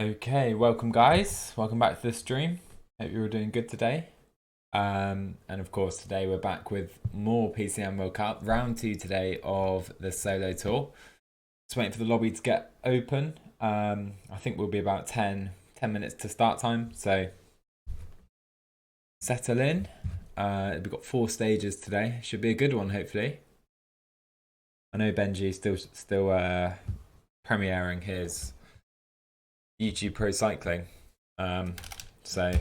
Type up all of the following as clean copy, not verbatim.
Okay, welcome guys. Welcome back to the stream. Hope you're all doing good today. And of course, today we're back with more PCM World Cup round two today of the solo tour. Just waiting for the lobby to get open. I think we'll be about 10 minutes to start time. So settle in. We've got 4 stages today. Should be a good one, hopefully. I know Benji still premiering his YouTube Pro Cycling. So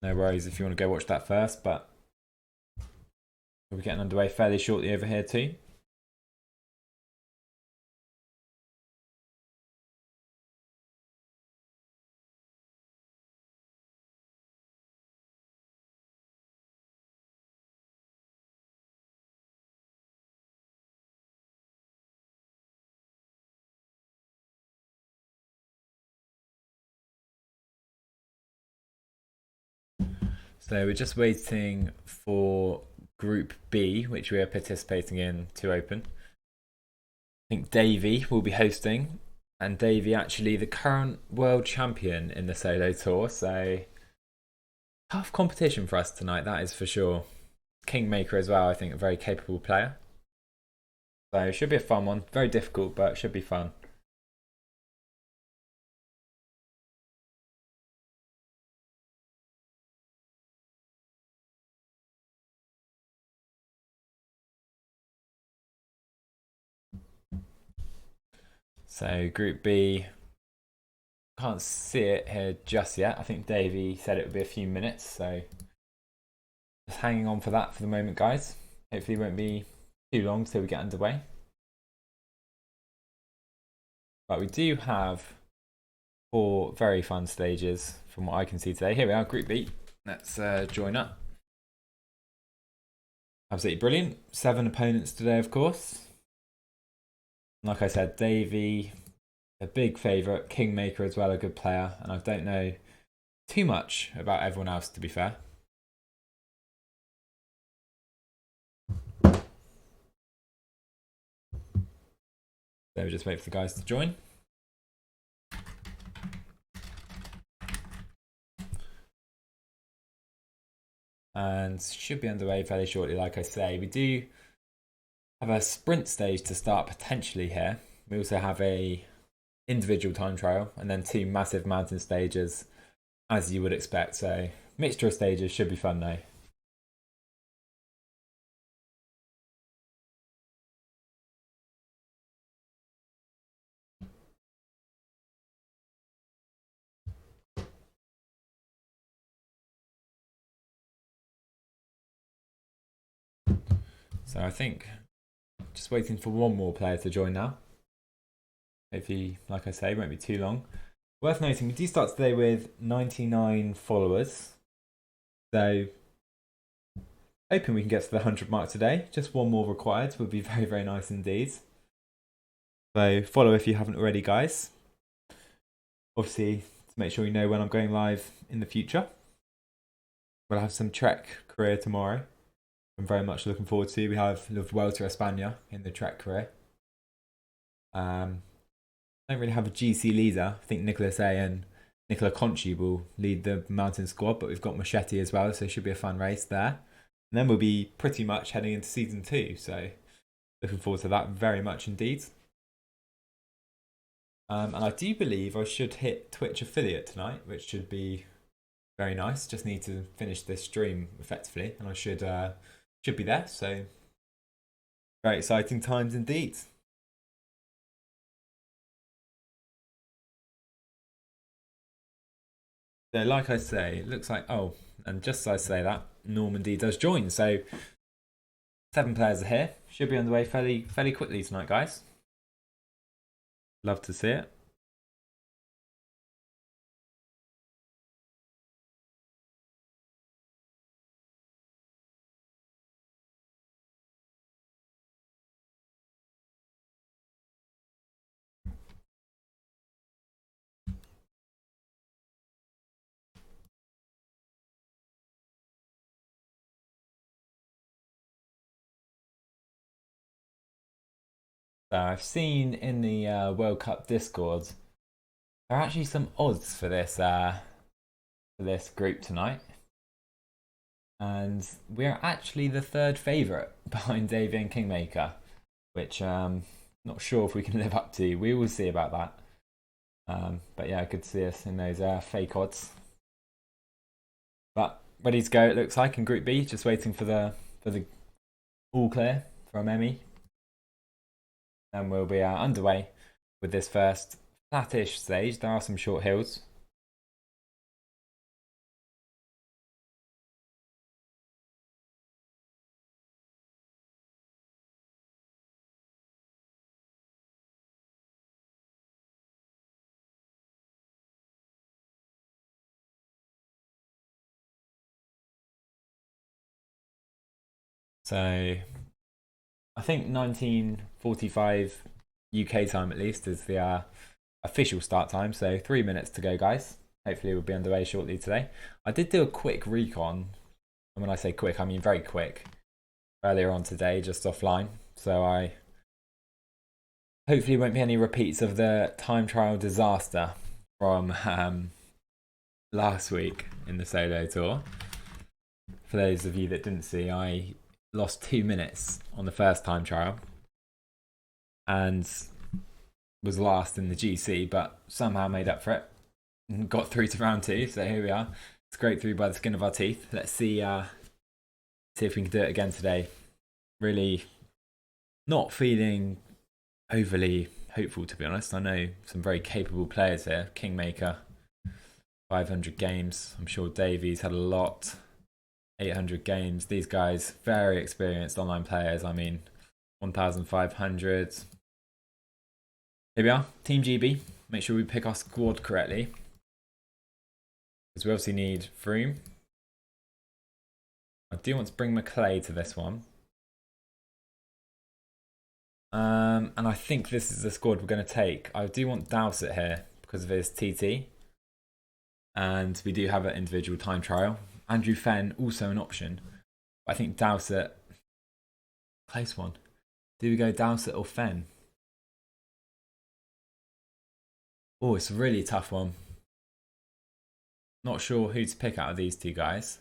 no worries if you want to go watch that first, but we'll be getting underway fairly shortly over here too. So we're just waiting for Group B, which we are participating in, to open. I think Davey will be hosting, and Davey actually the current world champion in the solo tour, so tough competition for us tonight, that is for sure. Kingmaker as well, I think a very capable player. So it should be a fun one. Very difficult, but it should be fun. So Group B, can't see it here just yet. I think Davey said it would be a few minutes, so just hanging on for that for the moment, guys. Hopefully, it won't be too long till we get underway. But we do have 4 very fun stages from what I can see today. Here we are, Group B. Let's join up. Absolutely brilliant. 7 opponents today, of course. Like I said, Davey, a big favourite. Kingmaker as well, a good player. And I don't know too much about everyone else, to be fair. So we just wait for the guys to join. And should be underway fairly shortly, like I say. We do have a sprint stage to start potentially here. We also have a individual time trial and then 2 massive mountain stages, as you would expect. So mixture of stages should be fun though. So I think just waiting for one more player to join now. Hopefully, like I say, won't be too long. Worth noting, we do start today with 99 followers. So hoping we can get to the 100 mark today. Just one more required would be very, very nice indeed. So follow if you haven't already, guys. Obviously, to make sure you know when I'm going live in the future. We'll have some Trek career tomorrow. I'm very much looking forward to. We have La Vuelta a España in the Trek career. Don't really have a GC leader. I think Nicholas A and Nicola Conchi will lead the mountain squad, but we've got Machete as well, so it should be a fun race there. And then we'll be pretty much heading into season 2, so looking forward to that very much indeed. And I do believe I should hit Twitch affiliate tonight, which should be very nice. Just need to finish this stream effectively, and I should be there. So very exciting times indeed. So, like I say, it looks like and just as I say that, Normandy does join. So 7 players are here. Should be underway fairly quickly tonight, guys. Love to see it. So I've seen in the World Cup Discord There are actually some odds for this group tonight, and we're actually the third favourite behind Davy and Kingmaker, which not sure if we can live up to. We will see about that. But yeah, good to see us in those fake odds. But ready to go. It looks like in Group B, just waiting for the all clear from Emmy. And we'll be underway with this first flattish stage. There are some short hills. So I think 19:45 UK time at least is the official start time. So 3 minutes to go, guys. Hopefully we'll be underway shortly today. I did do a quick recon, and when I say quick, I mean very quick, earlier on today, just offline. So I hopefully won't be any repeats of the time trial disaster from last week in the solo tour. For those of you that didn't see, I lost 2 minutes on the first time trial and was last in the GC, but somehow made up for it and got through to round 2. So here we are, scraped through by the skin of our teeth. Let's see if we can do it again today. Really not feeling overly hopeful, to be honest. I know some very capable players here. Kingmaker, 500 games. I'm sure Davies had a lot. 800 games. These guys, very experienced online players. I mean, 1,500. Here we are, Team GB. Make sure we pick our squad correctly, because we obviously need Froome. I do want to bring McClay to this one. And I think this is the squad we're going to take. I do want Dowsett here because of his TT. And we do have an individual time trial. Andrew Fenn, also an option. But I think Dowsett, close one. Do we go Dowsett or Fenn? Oh, it's a really tough one. Not sure who to pick out of these two guys.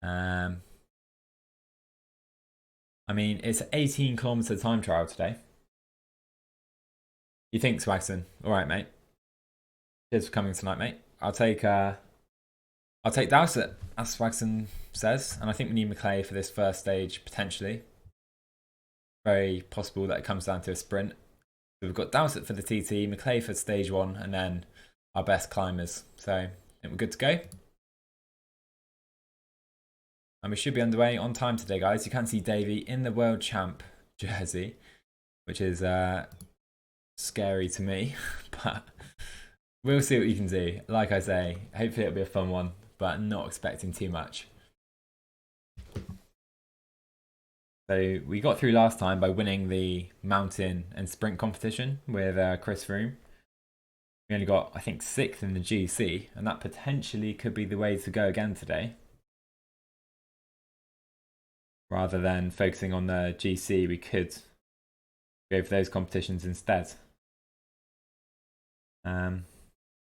I mean, it's an 18-kilometer time trial today. You think, Swagson? All right, mate. Cheers for coming tonight, mate. I'll take Dowsett, as Swagson says, and I think we need McClay for this first stage potentially. Very possible that it comes down to a sprint. So we've got Dowsett for the TT, McClay for stage 1, and then our best climbers. So I think we're good to go. And we should be underway on time today, guys. You can see Davey in the World Champ jersey, which is scary to me, but we'll see what you can do. Like I say, hopefully it'll be a fun one, but not expecting too much. So we got through last time by winning the mountain and sprint competition with Chris Froome. We only got, I think, 6th in the GC, and that potentially could be the way to go again today. Rather than focusing on the GC, we could go for those competitions instead.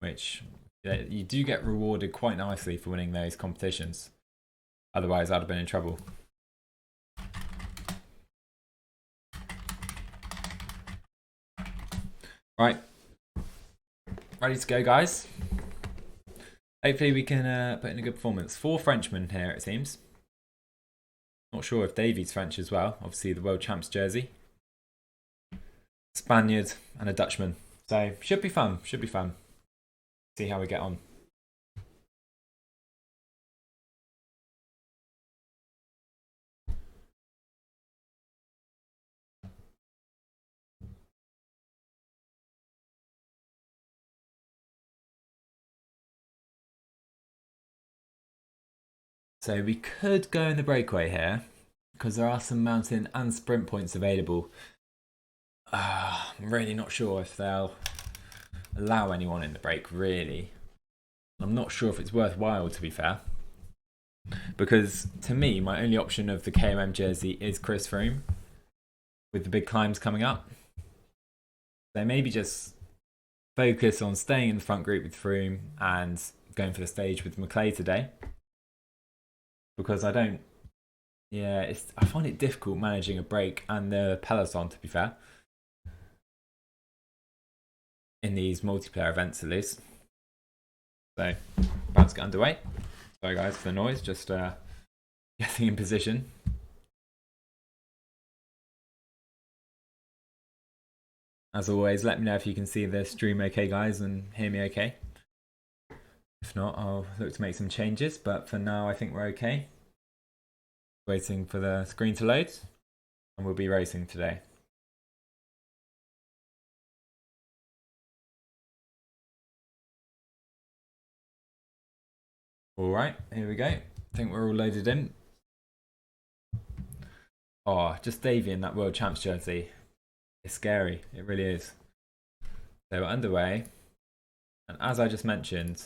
Which you do get rewarded quite nicely for winning those competitions. Otherwise, I'd have been in trouble. Right. Ready to go, guys. Hopefully we can put in a good performance. 4 Frenchmen here, it seems. Not sure if Davies French as well. Obviously the World Champs jersey. Spaniard and a Dutchman. So should be fun. Should be fun. See how we get on. So we could go in the breakaway here, because there are some mountain and sprint points available. I'm really not sure if they'll allow anyone in the break, really. I'm not sure if it's worthwhile, to be fair. Because to me, my only option of the KOM jersey is Chris Froome, with the big climbs coming up. So maybe just focus on staying in the front group with Froome and going for the stage with Maclay today. Because I don't... Yeah, I find it difficult managing a break and the peloton, to be fair. In these multiplayer events, at least. So, about to get underway. Sorry guys for the noise, just getting in position. As always, let me know if you can see the stream okay, guys, and hear me okay. If not, I'll look to make some changes, but for now I think we're okay. Waiting for the screen to load, and we'll be racing today. Alright, here we go. I think we're all loaded in. Oh, just Davey in that World Champs jersey. It's scary, it really is. So we're underway, and as I just mentioned,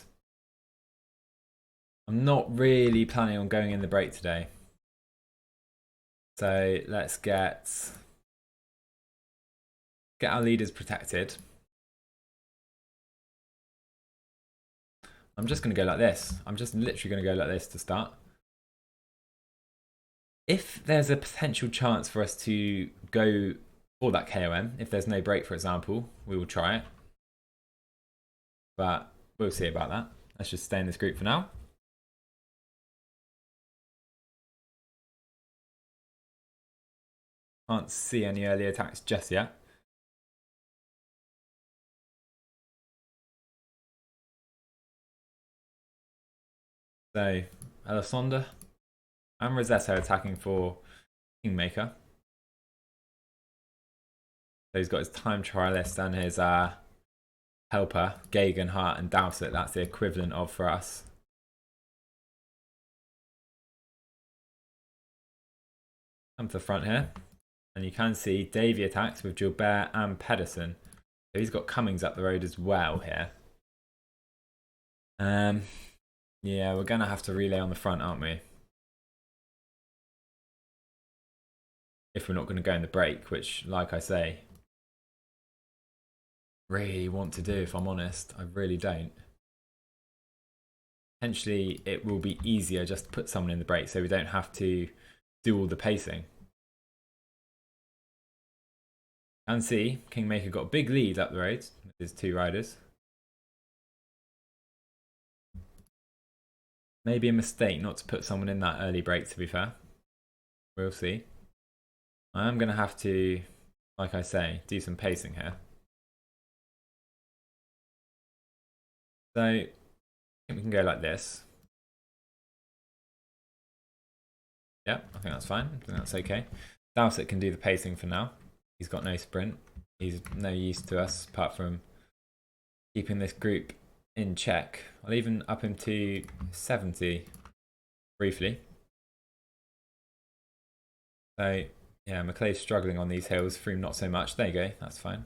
I'm not really planning on going in the break today. So let's get our leaders protected. I'm just going to go like this. I'm just literally going to go like this to start. If there's a potential chance for us to go for that KOM, if there's no break, for example, we will try it. But we'll see about that. Let's just stay in this group for now. Can't see any early attacks just yet. So, Alessandra and Rossetto attacking for Kingmaker. So he's got his time trialist and his helper, Geoghegan, Hart and Dowsett. That's the equivalent of for us. Come to the front here. And you can see Davey attacks with Gilbert and Pedersen. So he's got Cummings up the road as well here. Yeah, we're going to have to relay on the front, aren't we? If we're not going to go in the break, which, like I say, really want to do, if I'm honest. I really don't. Potentially, it will be easier just to put someone in the break so we don't have to do all the pacing. And see, Kingmaker got a big lead up the road with his two riders. Maybe a mistake not to put someone in that early break, to be fair. We'll see. I am going to have to, like I say, do some pacing here. So, I think we can go like this. Yep, I think that's fine. I think that's okay. Dowsett can do the pacing for now. He's got no sprint. He's no use to us apart from keeping this group in check. I'll even up him to 70 briefly. So, yeah, Maclay's struggling on these hills. Froome not so much. There you go. That's fine.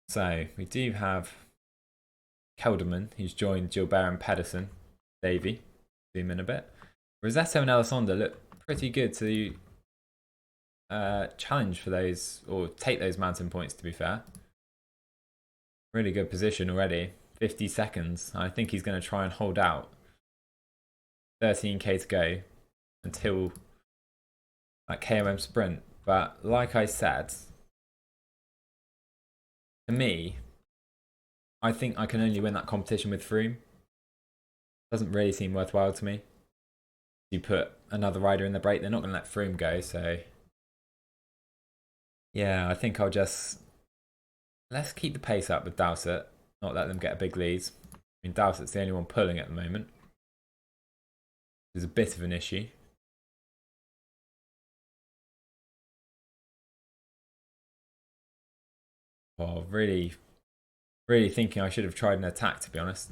So, we do have Kelderman, who's joined Gilbert and Pedersen. Davey, zoom in a bit. Rossetto and Alessandra look pretty good to challenge for those, or take those mountain points, to be fair. Really good position already. 50 seconds. I think he's going to try and hold out. 13k to go until that KOM sprint. But like I said, to me, I think I can only win that competition with Froome. Doesn't really seem worthwhile to me. You put another rider in the break, they're not going to let Froome go, so yeah, I think I'll just let's keep the pace up with Dowsett, not let them get a big lead. I mean, Dowsett's the only one pulling at the moment. There's a bit of an issue. Oh, really thinking I should have tried an attack, to be honest.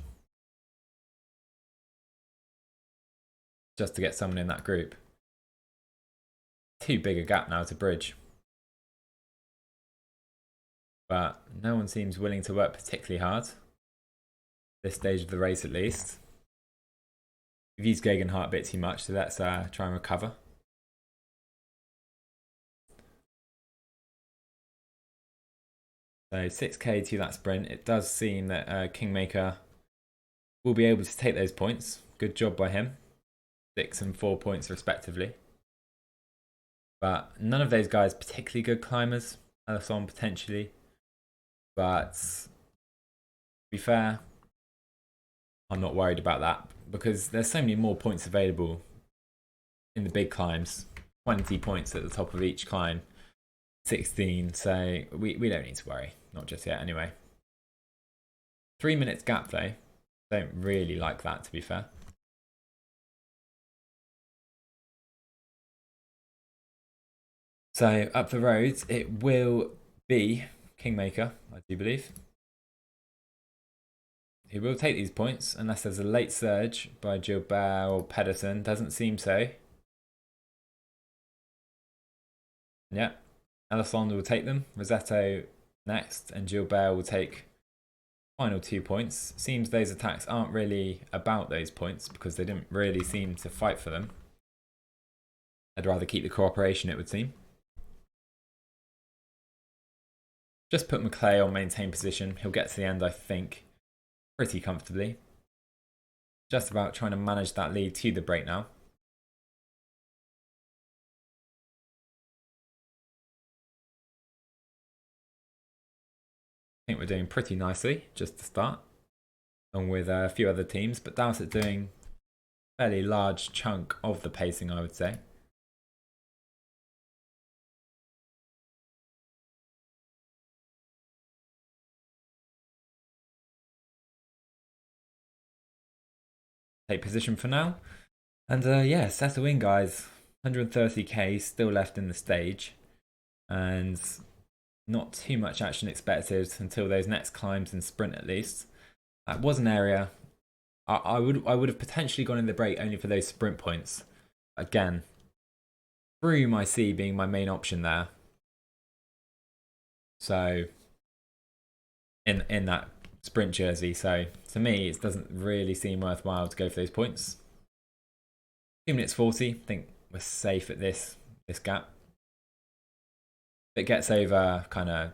Just to get someone in that group. Too big a gap now to bridge. But no one seems willing to work particularly hard. This stage of the race, at least. We've used Geoghegan Hart a bit too much, so let's try and recover. So 6k to that sprint. It does seem that Kingmaker will be able to take those points. Good job by him. 6 and 4 points respectively. But none of those guys particularly good climbers. Alisson potentially. But to be fair, I'm not worried about that because there's so many more points available in the big climbs. 20 points at the top of each climb. 16, so we don't need to worry. Not just yet anyway. 3 minutes gap though. Don't really like that, to be fair. So up the road, it will be Kingmaker, I do believe. He will take these points unless there's a late surge by Gilbert or Pedersen. Doesn't seem so. Yeah, Alisson will take them. Rossetto next, and Gilbert will take final 2 points. Seems those attacks aren't really about those points because they didn't really seem to fight for them. I'd rather keep the cooperation, it would seem. Just put Maclay on maintain position. He'll get to the end, I think, pretty comfortably. Just about trying to manage that lead to the break now. I think we're doing pretty nicely just to start, along with a few other teams, but Dowsett doing a fairly large chunk of the pacing, I would say. Take position for now. And yeah, settle in, guys. 130k still left in the stage. And not too much action expected until those next climbs and sprint at least. That was an area I would have potentially gone in the break only for those sprint points. Again, Froome I see being my main option there. So in that sprint jersey, so to me it doesn't really seem worthwhile to go for those points. 2 minutes 40, I think we're safe at this gap. If it gets over kind of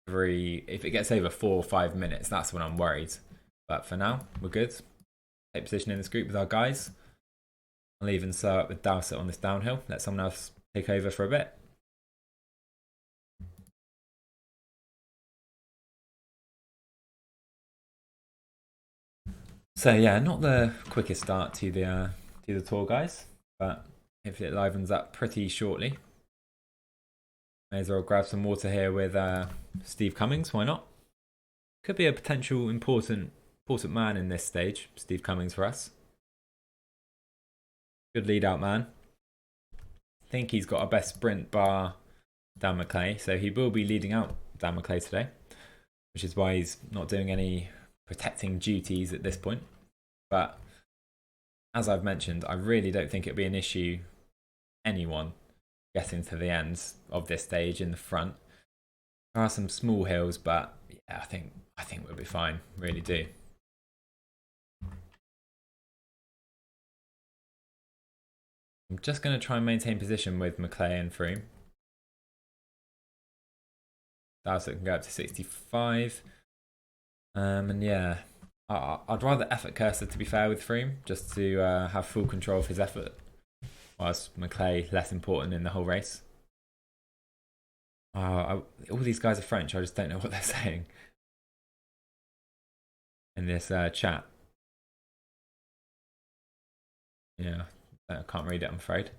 if it gets over 4 or 5 minutes, that's when I'm worried. But for now, we're good. Take position in this group with our guys. I'll even slow up with Dowsett on this downhill. Let someone else take over for a bit. So yeah, not the quickest start to the tour, guys, but hopefully it livens up pretty shortly. May as well grab some water here with Steve Cummings. Why not? Could be a potential important man in this stage. Steve Cummings for us. Good lead out man. I think he's got our best sprint bar Dan Maclay, so he will be leading out Dan Maclay today, which is why he's not doing any protecting duties at this point. But as I've mentioned, I really don't think it'll be an issue anyone getting to the ends of this stage in the front. There are some small hills, but yeah, I think we'll be fine. Really do. I'm just going to try and maintain position with Maclay and Froome. Dowsett can go up to 65. And yeah, I'd rather effort cursor, to be fair, with Froome, just to have full control of his effort, whilst Maclay less important in the whole race. All these guys are French, I just don't know what they're saying in this chat. Yeah, I can't read it, I'm afraid.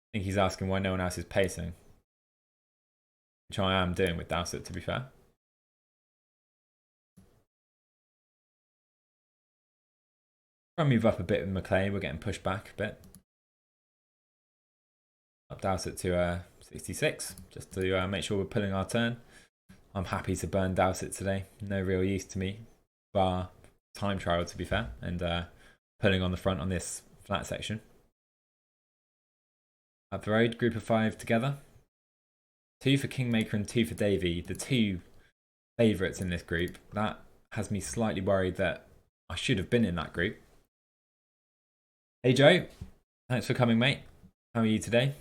I think he's asking why no one else is pacing, which I am doing with Dowsett, to be fair. Try and move up a bit with Maclay, we're getting pushed back a bit. Up Dowsett to 66, just to make sure we're pulling our turn. I'm happy to burn Dowsett today, no real use to me, bar time trial, to be fair, and pulling on the front on this flat section. Up the road, group of 5 together. 2 for Kingmaker and 2 for Davey, the 2 favourites in this group. That has me slightly worried that I should have been in that group. Hey Joe, thanks for coming, mate. How are you today?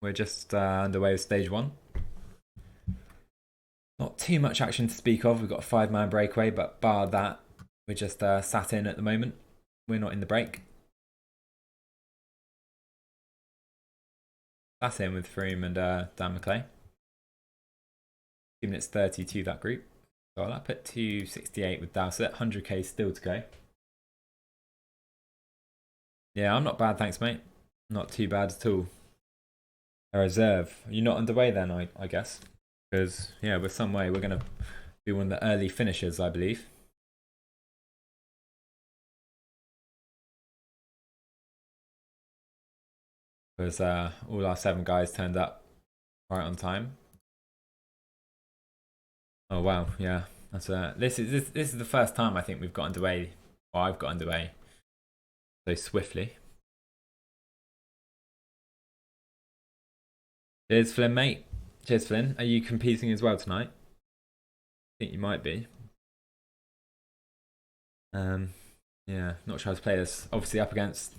We're just underway with stage 1. Not too much action to speak of. We've got a 5-man breakaway, but bar that, we're just sat in at the moment. We're not in the break. Sat in with Froome and Dan McClay. 2 minutes 32 that group. So I'll up it to 68 with Dowsett. 100k still to go. Yeah, I'm not bad, thanks, mate. Not too bad at all. A reserve. You're not underway then, I guess. Because, yeah, we're some way. We're going to be one of the early finishers, I believe. Because all our 7 guys turned up right on time. Oh, wow, yeah. That's this is the first time I think we've got underway, or I've got underway so swiftly. Cheers, Flynn, mate. Cheers, Flynn. Are you competing as well tonight? I think you might be. Yeah, not sure how to play this. Obviously up against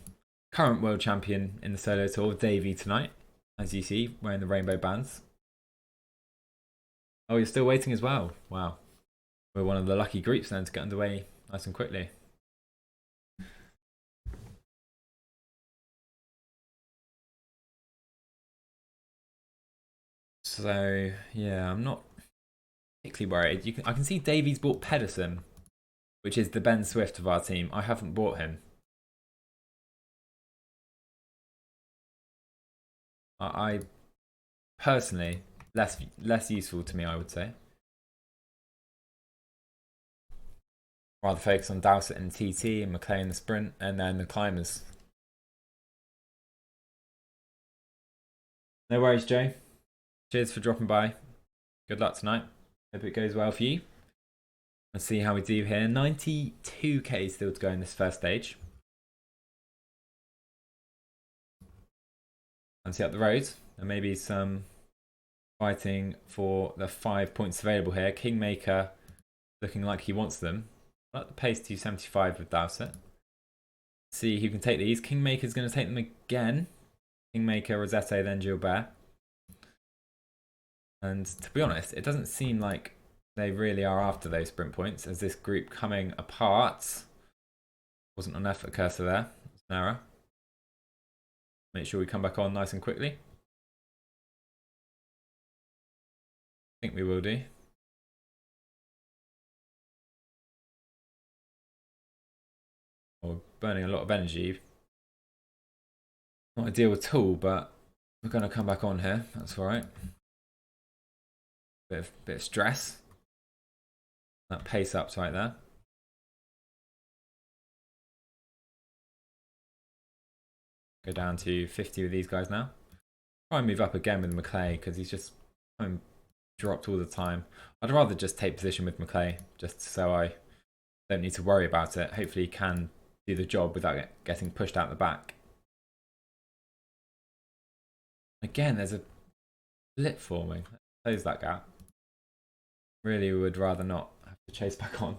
current world champion in the solo tour, Davey, tonight. As you see, wearing the rainbow bands. Oh, you're still waiting as well. Wow. We're one of the lucky groups then to get underway nice and quickly. So, yeah, I'm not particularly worried. I can see Davies bought Pedersen, which is the Ben Swift of our team. I haven't bought him. I personally, less useful to me, I would say. Rather focus on Dowsett and TT and McClay in the sprint, and then the climbers. No worries, Joe. Cheers for dropping by. Good luck tonight. Hope it goes well for you. Let's see how we do here. 92k still to go in this first stage. And see up the road. And maybe some fighting for the 5 points available here. Kingmaker looking like he wants them. At the pace 275 with Dowsett. See who can take these. Kingmaker's going to take them again. Kingmaker, Rosette, then Gilbert. And to be honest, it doesn't seem like they really are after those sprint points, as this group coming apart. Wasn't an effort cursor there. It's an error. Make sure we come back on nice and quickly. I think we will do. We're burning a lot of energy. Not ideal at all, but we're going to come back on here. That's all right. Bit of stress. That pace up's right there. Go down to 50 with these guys now. Try and move up again with McClay because he's just dropped all the time. I'd rather just take position with McClay just so I don't need to worry about it. Hopefully he can do the job without getting pushed out the back. Again, there's a blip forming. Close that gap. Really would rather not have to chase back on.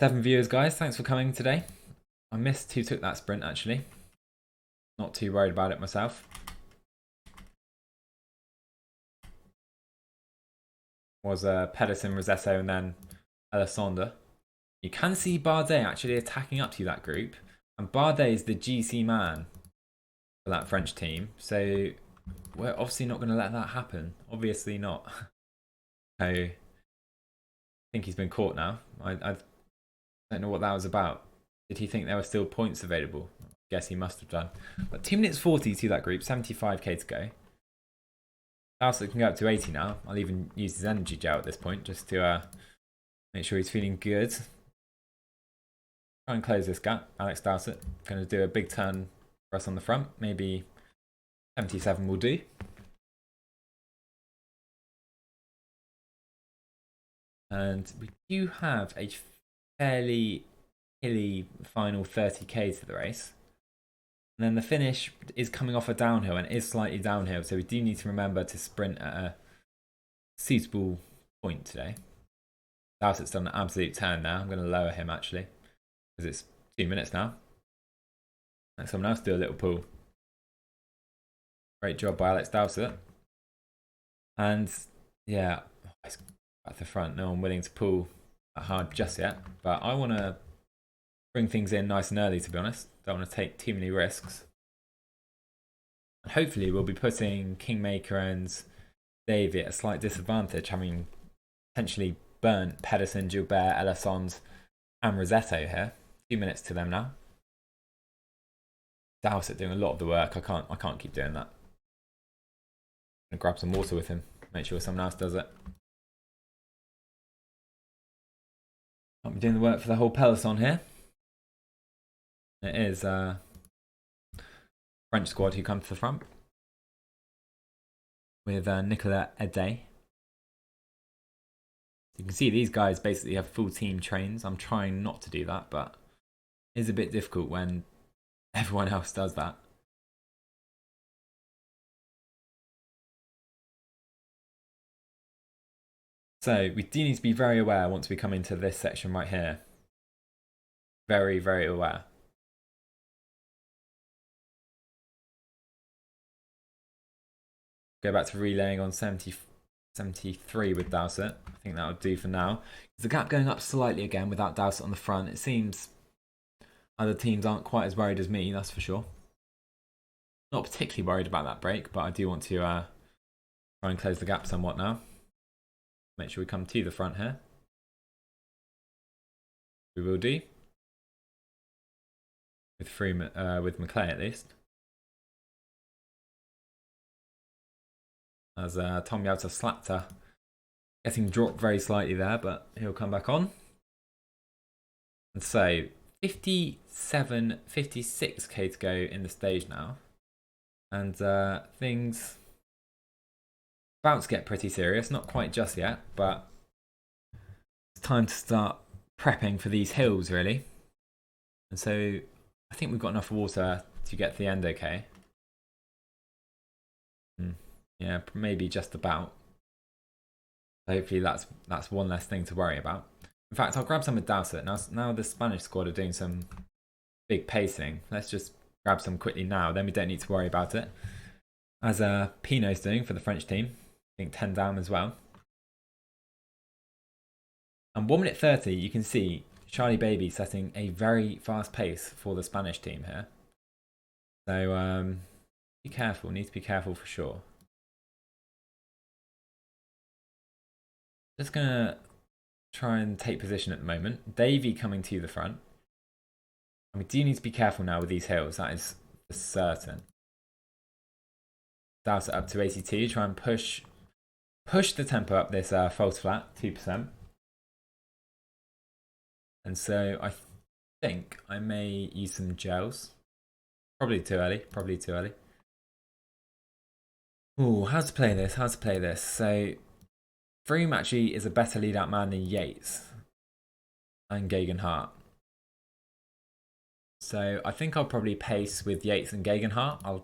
7 viewers, guys. Thanks for coming today. I missed who took that sprint, actually. Not too worried about it myself. Was Pedersen, Rossetto, and then Alessandra. You can see Bardet actually attacking up to that group. And Bardet is the GC man for that French team. So we're obviously not going to let that happen. Obviously not. So I think he's been caught now. I don't know what that was about. Did he think there were still points available? I guess he must have done. But 2 minutes 40 to that group, 75k to go. Dowsett can go up to 80 now. I'll even use his energy gel at this point just to make sure he's feeling good. Try and close this gap. Alex Dowsett going to do a big turn for us on the front. Maybe 77 will do. And we do have a fairly hilly final 30k to the race. And then the finish is coming off a downhill and is slightly downhill. So we do need to remember to sprint at a suitable point today. Dowsett's done an absolute turn now. I'm going to lower him actually because it's 2 minutes now. Let someone else do a little pull. Great job by Alex Dowsett. And yeah, it's at the front. No one willing to pull that hard just yet. But I want to bring things in nice and early, to be honest. Don't want to take too many risks. And hopefully we'll be putting Kingmaker and Davey at a slight disadvantage, having potentially burnt Pedersen, Gilbert, Elissonde and Rossetto here. 2 minutes to them now. Dowsett doing a lot of the work. I can't keep doing that. I'm gonna grab some water with him. Make sure someone else does it. Can't be doing the work for the whole peloton here. It is French squad who come to the front with Nicolas Ede. You can see these guys basically have full team trains. I'm trying not to do that, but it's a bit difficult when everyone else does that. So we do need to be very aware once we come into this section right here. Very, very aware. Go back to relaying on 73 with Dowsett. I think that would do for now. The gap going up slightly again without Dowsett on the front. It seems other teams aren't quite as worried as me, that's for sure. Not particularly worried about that break, but I do want to try and close the gap somewhat now. Make sure we come to the front here. We will do. With Maclay at least. As Tom Yalta Slapter getting dropped very slightly there, but he'll come back on. And so 57, 56k to go in the stage now. And things about to get pretty serious. Not quite just yet, but it's time to start prepping for these hills, really. And so I think we've got enough water to get to the end okay. Yeah, maybe just about. Hopefully that's one less thing to worry about. In fact, I'll grab some with Dowsett. Now the Spanish squad are doing some big pacing. Let's just grab some quickly now. Then we don't need to worry about it. As Pinot's doing for the French team. I think 10 down as well. And 1 minute 30, you can see Charlie Baby setting a very fast pace for the Spanish team here. So be careful. Need to be careful for sure. Just going to try and take position at the moment. Davey coming to the front. And we do need to be careful now with these hills. That is for certain. Dowsett up to 82. Try and push the tempo up this false flat, 2%. And so I think I may use some gels. Probably too early. Ooh, how to play this? So Froome actually is a better lead-out man than Yates and Geoghegan Hart. So I think I'll probably pace with Yates and Geoghegan Hart. To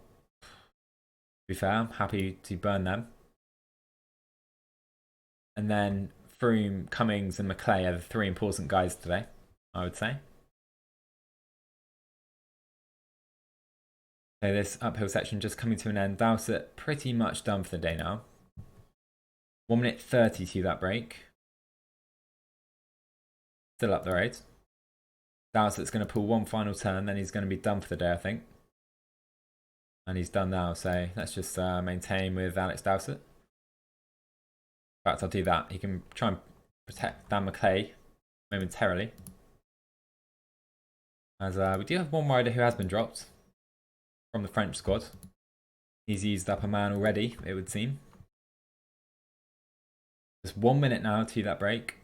be fair, I'm happy to burn them. And then Froome, Cummings and Maclay are the 3 important guys today, I would say. So this uphill section just coming to an end. Dowsett pretty much done for the day now. 1 minute 30 to that break. Still up the road. Dowsett's going to pull one final turn, then he's going to be done for the day, I think. And he's done now, so let's just maintain with Alex Dowsett. In fact, I'll do that. He can try and protect Dan Maclay momentarily. As we do have one rider who has been dropped from the French squad. He's used up a man already, it would seem. Just 1 minute now to that break.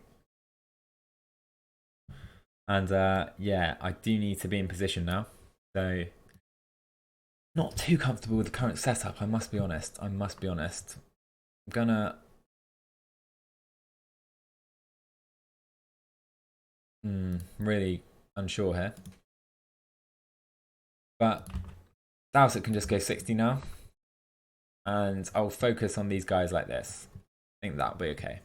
And yeah, I do need to be in position now. So, not too comfortable with the current setup, I must be honest. I'm gonna... really unsure here. But Dowsett can just go 60 now. And I'll focus on these guys like this. I think that'll be okay.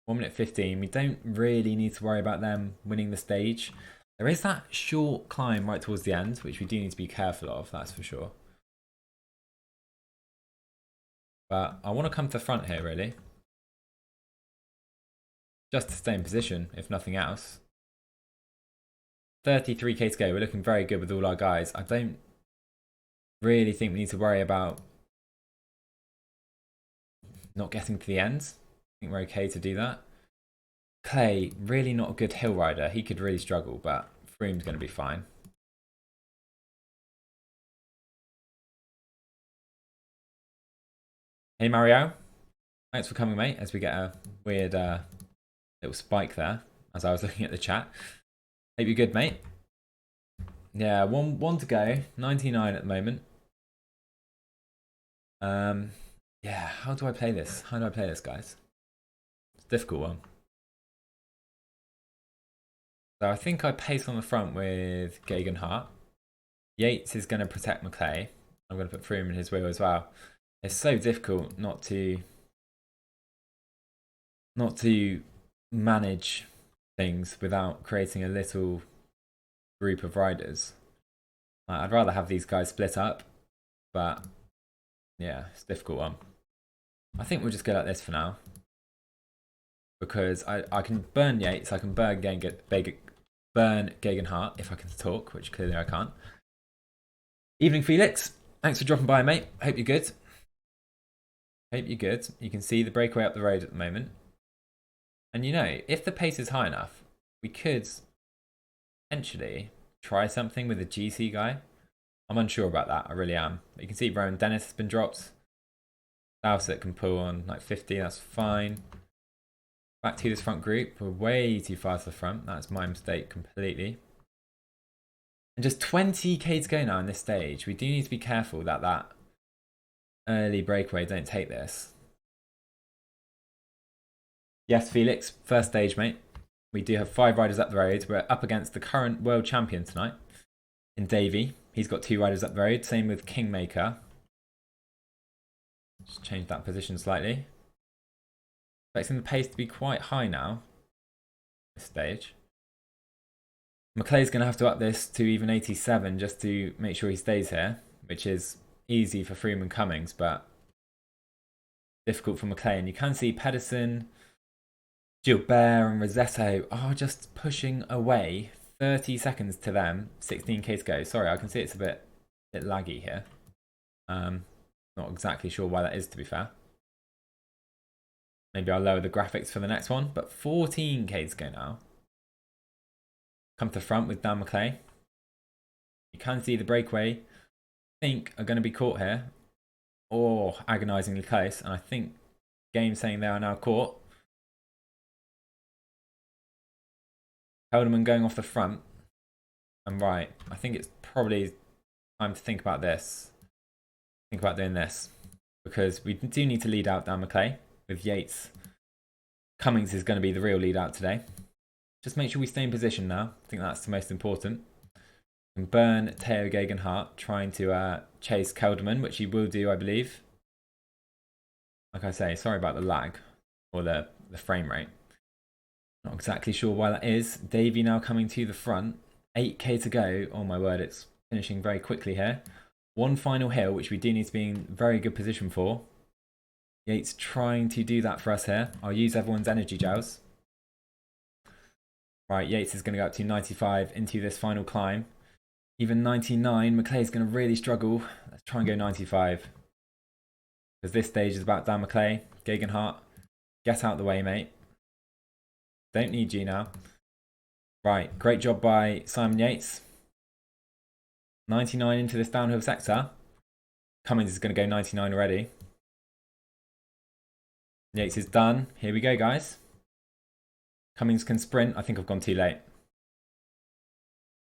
1 minute 15. We don't really need to worry about them winning the stage. There is that short climb right towards the end, which we do need to be careful of, that's for sure. But I want to come to the front here, really. Just to stay in position, if nothing else. 33k to go. We're looking very good with all our guys. I don't really think we need to worry about not getting to the end. I think we're okay to do that. Clay, really not a good hill rider. He could really struggle, but Froome's going to be fine. Hey Mario, thanks for coming, mate, as we get a weird little spike there as I was looking at the chat. Hope you're good, mate. Yeah, one to go. 99 at the moment. Yeah, how do I play this? How do I play this, guys? It's a difficult one. So I think I pace on the front with Geoghegan. Yates is going to protect McClay. I'm going to put Froome in his wheel as well. It's so difficult not to manage things without creating a little group of riders. I'd rather have these guys split up, but yeah, it's a difficult one. I think we'll just go like this for now. Because I can burn Yates, I can burn Geoghegan if I can talk, which clearly I can't. Evening, Felix. Thanks for dropping by, mate. Hope you're good. Hope you're good. You can see the breakaway up the road at the moment. And you know, if the pace is high enough, we could potentially try something with a GC guy. I'm unsure about that, I really am. But you can see Rowan Dennis has been dropped. Dowsett can pull on like 50, that's fine. Back to this front group. We're way too far to the front. That's my mistake completely. And just 20k to go now in this stage. We do need to be careful that that early breakaway don't take this. Yes, Felix, first stage, mate. We do have 5 riders up the road. We're up against the current world champion tonight in Davey. He's got 2 riders up the road. Same with Kingmaker. Just change that position slightly. Expecting the pace to be quite high now. This stage. McClay's going to have to up this to even 87 just to make sure he stays here, which is easy for Froome and Cummings, but difficult for McClay. And you can see Pedersen, Gilbert and Rossetto are just pushing away. 30 seconds to them, 16k to go. Sorry, I can see it's a bit laggy here. Not exactly sure why that is, to be fair. Maybe I'll lower the graphics for the next one, but 14k to go now. Come to the front with Dan McClay. You can see the breakaway, I think, are going to be caught here. Or agonisingly close, and I think game's saying they are now caught. Helderman going off the front. I'm right. I think it's probably time to think about this. Think about doing this. Because we do need to lead out Dan McClay with Yates. Cummings is going to be the real lead out today. Just make sure we stay in position now. I think that's the most important. And burn Tao Geoghegan trying to chase Kelderman, which he will do, I believe. Like I say, sorry about the lag or the frame rate. Not exactly sure why that is. Davey now coming to the front. 8k to go. Oh my word, it's finishing very quickly here. One final hill, which we do need to be in very good position for. Yates trying to do that for us here. I'll use everyone's energy gels. Right, Yates is going to go up to 95 into this final climb. Even 99, McClay's going to really struggle. Let's try and go 95. Because this stage is about Dan McClay. Geoghegan, get out of the way, mate. Don't need you now. Right, great job by Simon Yates. 99 into this downhill sector. Cummings is going to go 99 already. Yates is done. Here we go, guys. Cummings can sprint. I think I've gone too late.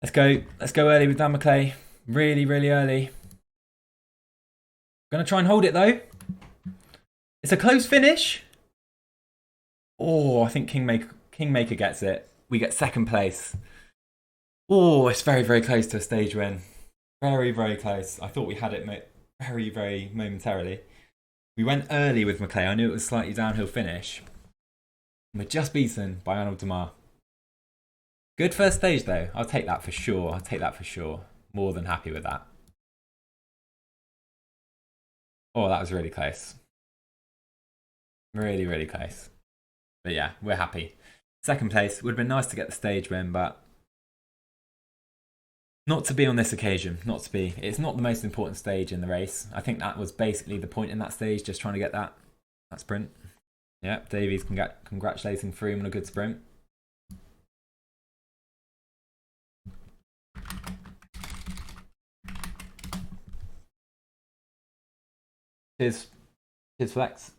Let's go. Let's go early with Dan McClay. Really, really early. Going to try and hold it, though. It's a close finish. Oh, I think Kingmaker gets it. We get second place. Oh, it's very, very close to a stage win. Very, very close. I thought we had it very, very momentarily. We went early with McClay. I knew it was a slightly downhill finish. We're just beaten by Arnaud Démare. Good first stage though. I'll take that for sure. I'll take that for sure. More than happy with that. Oh, that was really close. Really, really close. But yeah, we're happy. Second place. Would have been nice to get the stage win, but not to be on this occasion. Not to be. It's not the most important stage in the race. I think that was basically the point in that stage, just trying to get that sprint. Yep, Davies congratulating Froome on a good sprint. Cheers, Flex.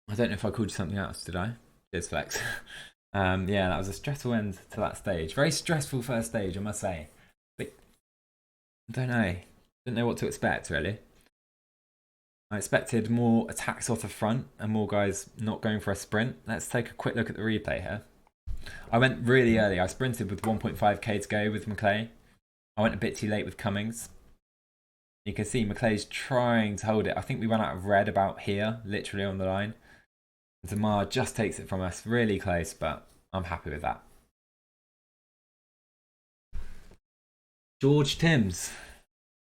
I don't know if I called you something else, did I? Cheers, Flex. Yeah, that was a stressful end to that stage. Very stressful first stage, I must say. But I don't know. Didn't know what to expect, really. I expected more attacks off the front and more guys not going for a sprint. Let's take a quick look at the replay here. I went really early. I sprinted with 1.5k to go with Maclay. I went a bit too late with Cummings. You can see Maclay's trying to hold it. I think we ran out of red about here, literally on the line. Zamar just takes it from us, really close, but I'm happy with that. George Timms.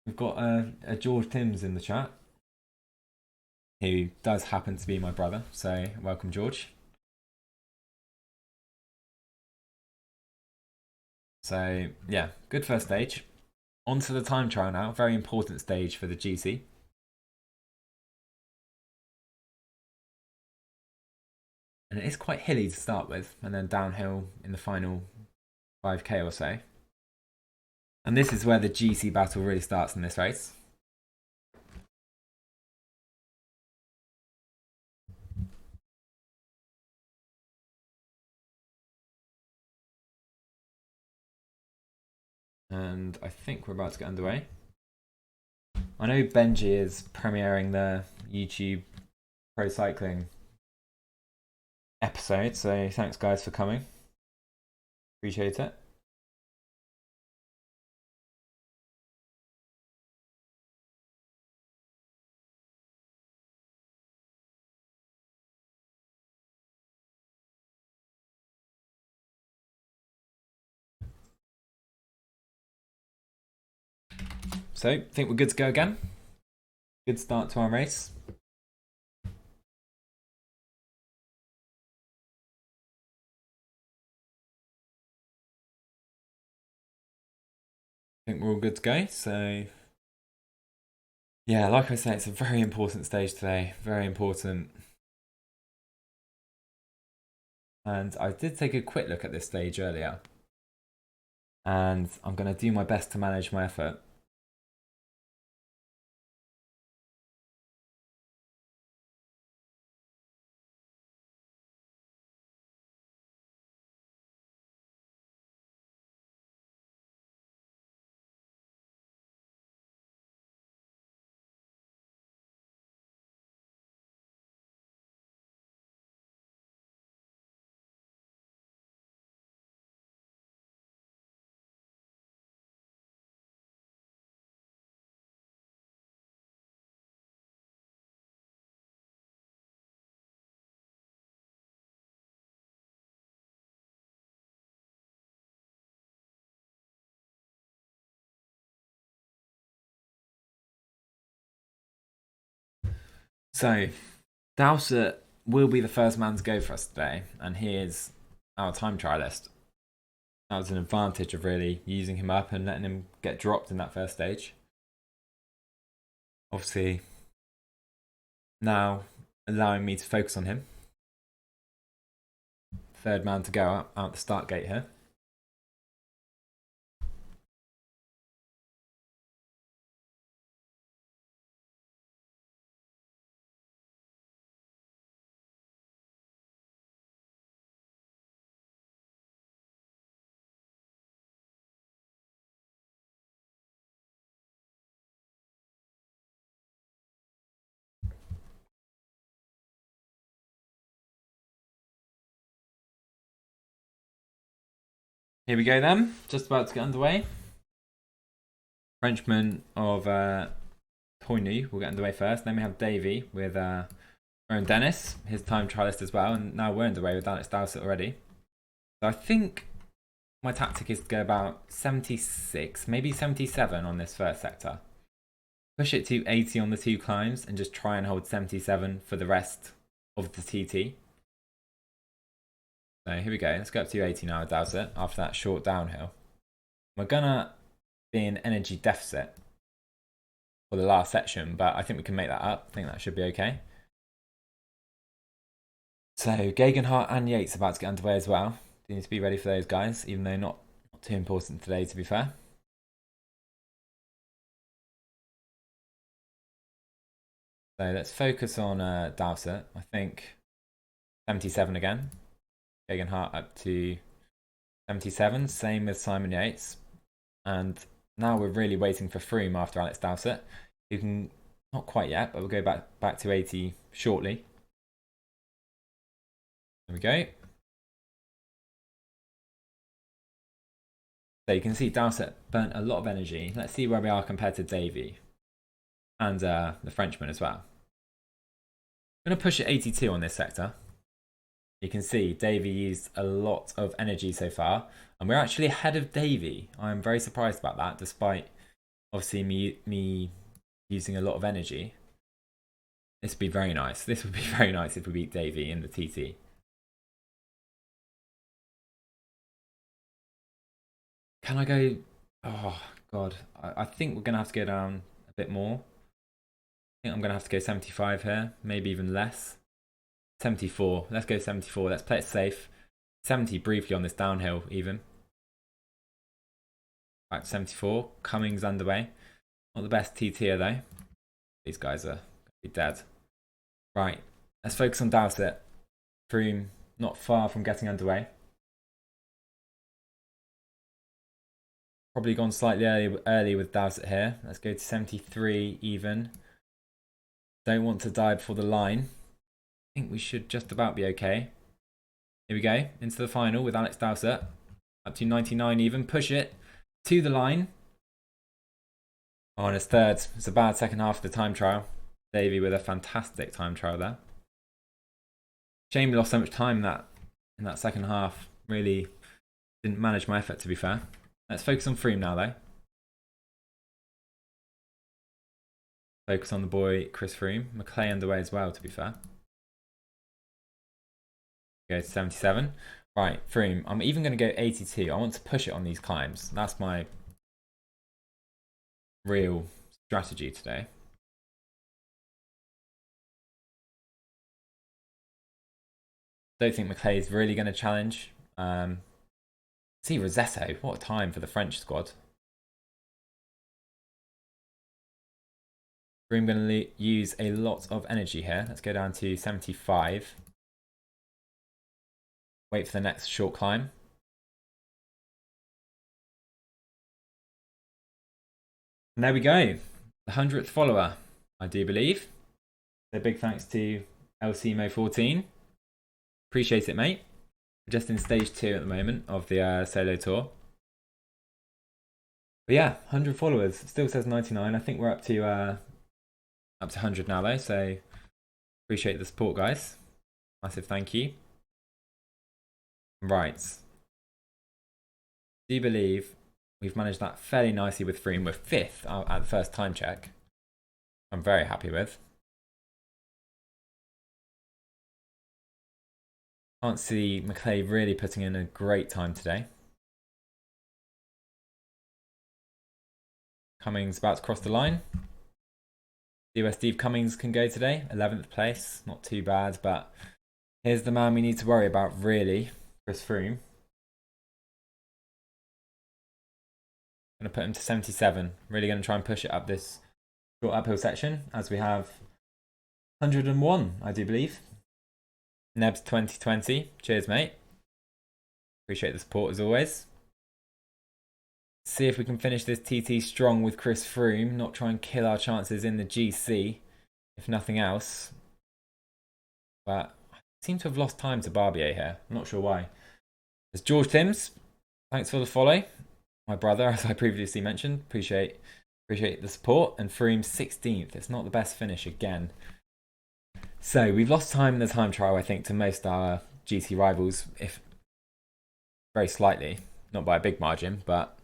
We've got a George Timms in the chat, who does happen to be my brother, so welcome, George. So yeah, good first stage. On to the time trial now, very important stage for the GC. And it is quite hilly to start with, and then downhill in the final 5k or so. And this is where the GC battle really starts in this race. And I think we're about to get underway. I know Benji is premiering the YouTube Pro Cycling episode, so thanks guys for coming. Appreciate it. So, I think we're good to go again. Good start to our race. I think we're all good to go. So, yeah, like I said, it's a very important stage today. Very important. And I did take a quick look at this stage earlier. And I'm going to do my best to manage my effort. So, Dowsett will be the first man to go for us today, and here's our time trialist. That was an advantage of really using him up and letting him get dropped in that first stage. Obviously, now allowing me to focus on him. Third man to go out the start gate here. Here we go then, just about to get underway. Frenchman of Toynu will get underway first. Then we have Davey with Owen Dennis, his time trialist as well. And now we're underway with Alex Dowsett already. So I think my tactic is to go about 76, maybe 77 on this first sector. Push it to 80 on the 2 climbs and just try and hold 77 for the rest of the TT. So here we go. Let's go up to 80 now with Dowsett after that short downhill. We're gonna be in energy deficit for the last section, but I think we can make that up. I think that should be okay. So Gegenhardt and Yates about to get underway as well. You need to be ready for those guys, even though not too important today, to be fair. So let's focus on Dowsett. I think 77 again. Gegenhardt up to 77. Same with Simon Yates. And now we're really waiting for Froome after Alex Dowsett. You can, not quite yet, but we'll go back to 80 shortly. There we go. So you can see Dowsett burnt a lot of energy. Let's see where we are compared to Davy and the Frenchman as well. I'm going to push it 82 on this sector. You can see Davy used a lot of energy so far, and we're actually ahead of Davy. I'm very surprised about that, despite obviously me using a lot of energy. This would be very nice. This would be very nice if we beat Davy in the TT. Can I go? Oh, God. I think we're going to have to go down a bit more. I think I'm going to have to go 75 here, maybe even less. 74. Let's go 74. Let's play it safe. 70 briefly on this downhill, even. Back to 74. Cummings underway. Not the best TT though. These guys are going to be dead. Right. Let's focus on Dowsett. Froome not far from getting underway. Probably gone slightly early with Dowsett here. Let's go to 73 even. Don't want to die before the line. I think we should just about be okay. Here we go. Into the final with Alex Dowsett. Up to 99 even. Push it to the line. Oh, and it's third. It's a bad second half of the time trial. Davy with a fantastic time trial there. Shame we lost so much time in that second half. Really didn't manage my effort, to be fair. Let's focus on Froome now, though. Focus on the boy, Chris Froome. McClay underway as well, to be fair. Go to 77. Right, Froome. I'm even going to go 82. I want to push it on these climbs. That's my real strategy today. Don't think McClay is really going to challenge. See Rossetto. What a time for the French squad. Froome going to use a lot of energy here. Let's go down to 75. Wait for the next short climb. And there we go. The 100th follower, I do believe. So big thanks to LCMO14. Appreciate it, mate. We're just in stage 2 at the moment of the solo tour. But yeah, 100 followers. It still says 99. I think we're up to 100 now though. So appreciate the support, guys. Massive thank you. Right. Do you believe we've managed that fairly nicely with Froome? We're 5th at the first time check. I'm very happy with. Can't see McClay really putting in a great time today. Cummings about to cross the line. See where Steve Cummings can go today. 11th place. Not too bad, but here's the man we need to worry about, really. Chris Froome. Going to put him to 77. Really going to try and push it up this short uphill section as we have 101, I do believe. Nebs 2020. Cheers, mate. Appreciate the support as always. See if we can finish this TT strong with Chris Froome. Not try and kill our chances in the GC, if nothing else. But I seem to have lost time to Barbier here. I'm not sure why. There's George Timms. Thanks for the follow. My brother, as I previously mentioned. Appreciate the support. And Froome 16th. It's not the best finish again. So we've lost time in the time trial, I think, to most our GC rivals, if very slightly. not by a big margin, but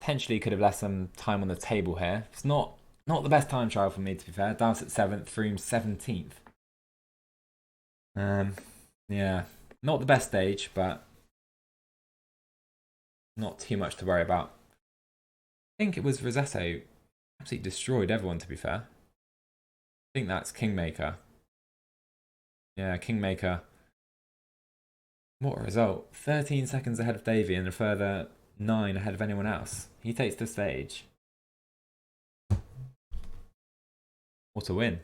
potentially could have left some time on the table here. It's not the best time trial for me, to be fair. Downs at 7th, Froome 17th. Yeah, not the best stage, but not too much to worry about. I think it was Rossetto absolutely destroyed everyone, to be fair. I think that's Kingmaker. Yeah, Kingmaker. What a result. 13 seconds ahead of Davey and a further 9 ahead of anyone else. He takes the stage. What a win.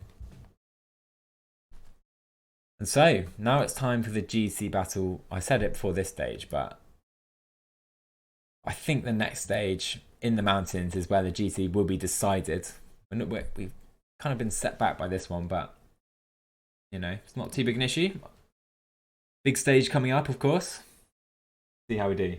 And so, now it's time for the GC battle. I said it before this stage, but I think the next stage in the mountains is where the GC will be decided. We've kind of been set back by this one, but, you know, it's not too big an issue. Big stage coming up, of course. See how we do.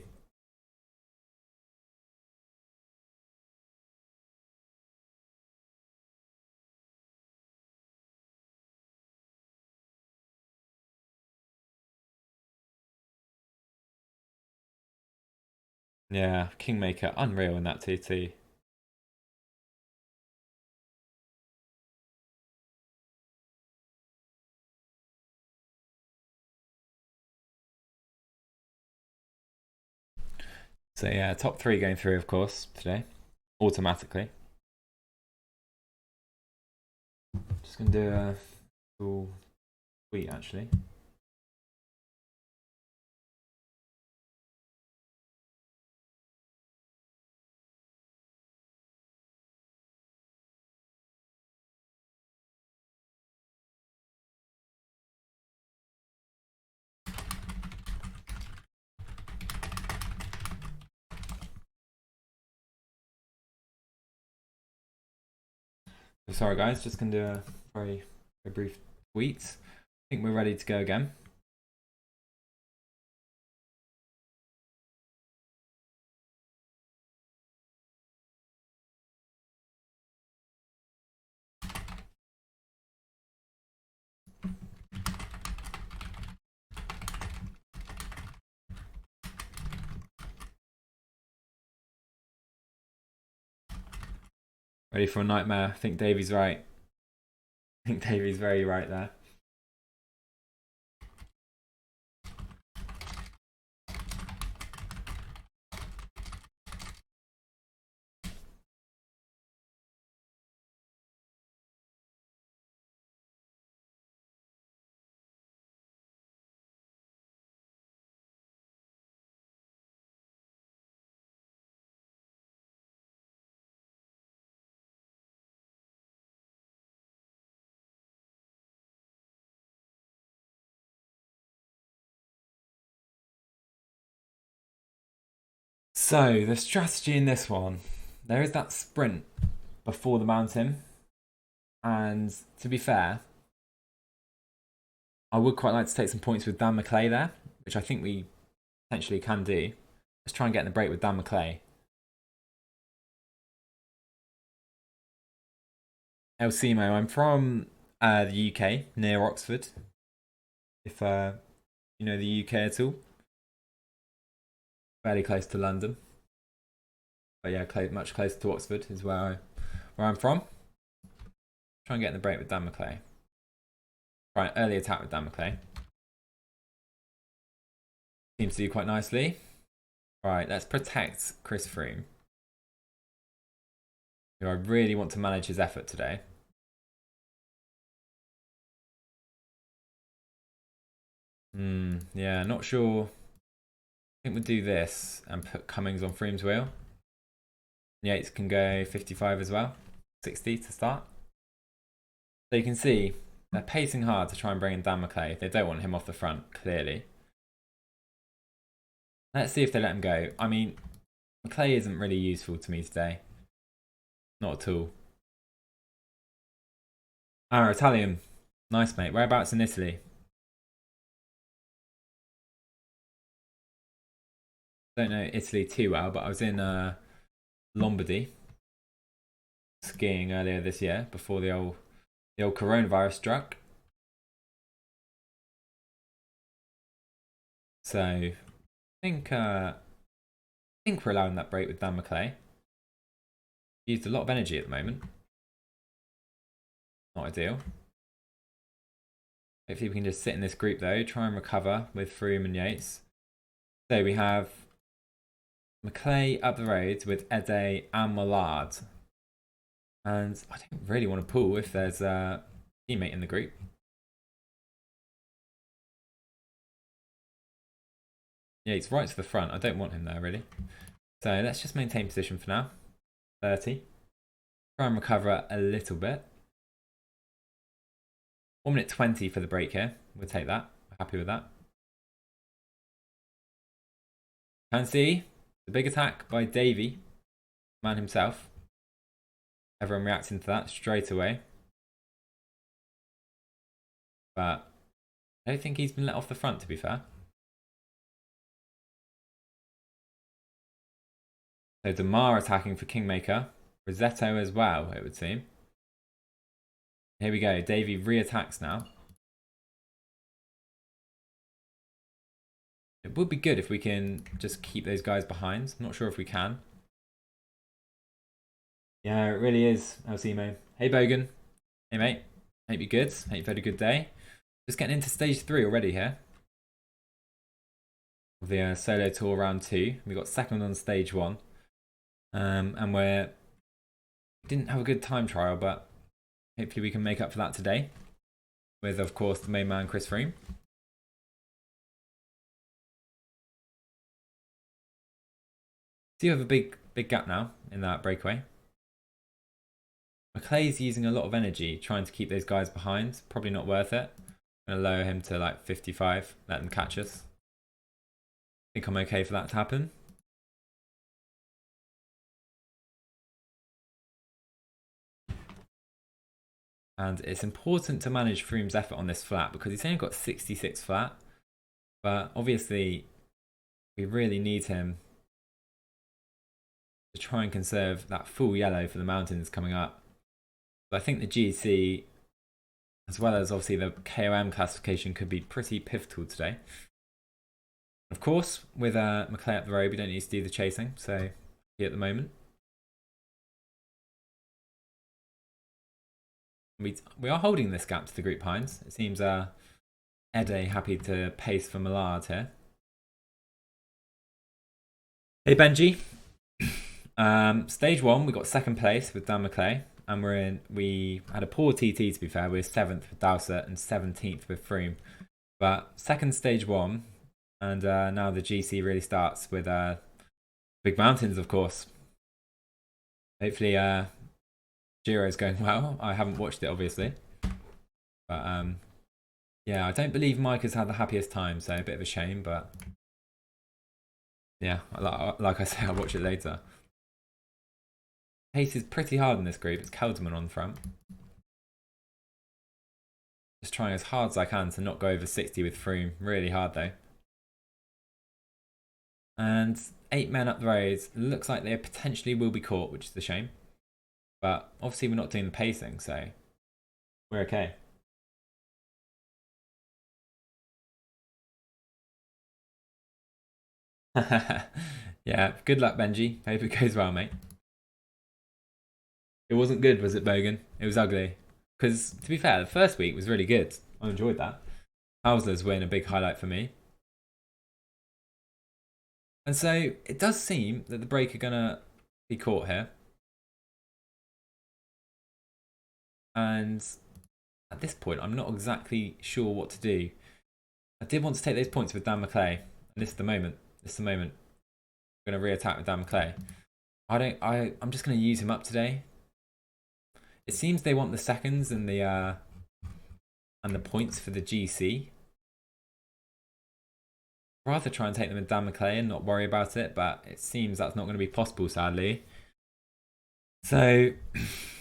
Yeah, Kingmaker, unreal in that TT. So yeah, top 3 going through, of course, today, automatically. Just gonna do a cool tweet actually. Sorry guys, just gonna do a very brief tweet. I think we're ready to go again. Ready for a nightmare. I think Davey's right. I think Davey's very right there. So the strategy in this one, there is that sprint before the mountain, and to be fair, I would quite like to take some points with Dan McClay there, which I think we potentially can do. Let's try and get in the break with Dan McClay. El Simo, I'm from the UK, near Oxford. If you know the UK at all, fairly close to London, but yeah, much closer to Oxford is where I'm from. Try and get in the break with Dan McClay. Right, early attack with Dan McClay. Seems to do quite nicely. Right, let's protect Chris Froome, who I really want to manage his effort today. Yeah, not sure. I think we'll do this and put Cummings on Froome's wheel. Yates can go 55 as well, 60 to start. So you can see they're pacing hard to try and bring in Dan McClay. They don't want him off the front, clearly. Let's see if they let him go. I mean, McClay isn't really useful to me today. Not at all. Ah, Italian. Nice, mate. Whereabouts in Italy? Don't know Italy too well, but I was in Lombardy skiing earlier this year before the old coronavirus struck. So I think think we're allowing that break with Dan McClay. Used a lot of energy at the moment. Not ideal. Hopefully we can just sit in this group though, try and recover with Froome and Yates. So we have McClay up the road with Ede and Millard. And I don't really want to pull if there's a teammate in the group. Yates right to the front. I don't want him there really. So let's just maintain position for now. 30. Try and recover a little bit. 1 minute 20 for the break here. We'll take that. We're happy with that. Can see the big attack by Davey, man himself. Everyone reacting to that straight away. But I don't think he's been let off the front, to be fair. So Demar attacking for Kingmaker. Rosetto as well, it would seem. Here we go. Davey re-attacks now. It would be good if we can just keep those guys behind. I'm not sure if we can. Yeah, it really is, Alcimo. Hey, Bogan. Hey, mate. Hope you're good. Hope you've had a good day. Just getting into stage 3 already here. Of the solo tour round 2. We got second on stage 1. And we didn't have a good time trial, but hopefully we can make up for that today. With, of course, the main man, Chris Froome. So you have a big gap now in that breakaway. McClay's using a lot of energy trying to keep those guys behind. Probably not worth it. I'm going to lower him to like 55. Let them catch us. I think I'm okay for that to happen. And it's important to manage Froome's effort on this flat because he's only got 66 flat. But obviously, we really need him to try and conserve that full yellow for the mountains coming up. But I think the GC, as well as obviously the KOM classification, could be pretty pivotal today. Of course, with McClay up the road, we don't need to do the chasing, so at the moment. We are holding this gap to the group behinds. It seems Ede happy to pace for Millard here. Hey Benji. Stage 1, we got second place with Dan McClay. And we had a poor TT to be fair. We were 7th with Dowsett and 17th with Froome. But second stage 1, and now the GC really starts with Big Mountains, of course. Hopefully Giro's going well. I haven't watched it, obviously. But yeah, I don't believe Mike has had the happiest time, so a bit of a shame, but yeah, like I say, I'll watch it later. Pace is pretty hard in this group. It's Kelderman on the front. Just trying as hard as I can to not go over 60 with Froome. Really hard though. And 8 men up the road. Looks like they potentially will be caught, which is a shame. But obviously we're not doing the pacing, so we're okay. Yeah, good luck, Benji. Hope it goes well, mate. It wasn't good, was it, Bogan? It was ugly. Because, to be fair, the first week was really good. I enjoyed that. Hauser's win, a big highlight for me. And so, it does seem that the break are going to be caught here. And at this point, I'm not exactly sure what to do. I did want to take those points with Dan McClay. And this is the moment. This is the moment. I'm going to re-attack with Dan McClay. I'm just going to use him up today. It seems they want the seconds and the points for the GC. I'd rather try and take them with Dan McClay and not worry about it, but it seems that's not going to be possible, sadly. So,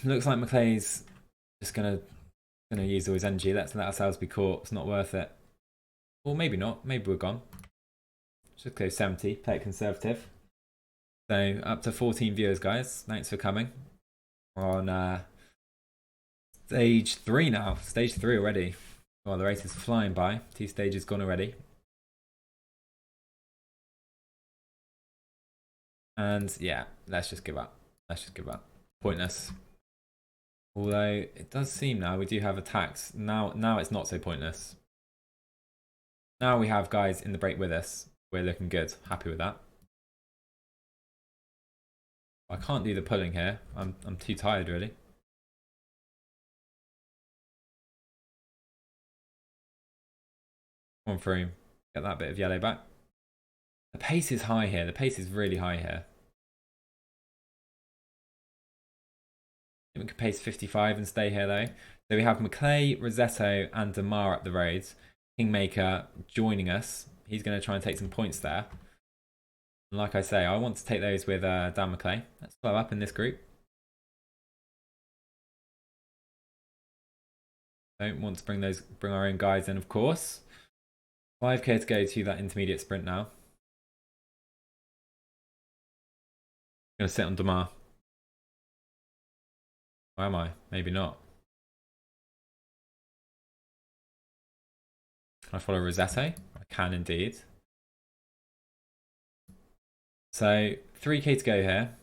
looks like McClay's just gonna use all his energy. Let's let ourselves be caught. It's not worth it. Or maybe not. Maybe we're gone. Just go 70. Play it conservative. So up to 14 viewers, guys. Thanks for coming. We're on stage 3 now. Stage 3 already. Well, the race is flying by. 2 stages gone already. And yeah, let's just give up. Let's just give up. Pointless. Although it does seem now we do have attacks. Now it's not so pointless. Now we have guys in the break with us. We're looking good. Happy with that. I can't do the pulling here. I'm too tired really. Come on, Froome. Get that bit of yellow back. The pace is high here. The pace is really high here. I think we could pace 55 and stay here though. So we have Maclay, Rossetto and Damar up the roads. Kingmaker joining us. He's going to try and take some points there. And like I say, I want to take those with Dan Maclay. Let's flow up in this group. Don't want to bring our own guys in, of course. 5k to go to that intermediate sprint now. Gonna sit on Damar. Or am I? Maybe not. Can I follow Rossetto? I can indeed. So 3k to go here.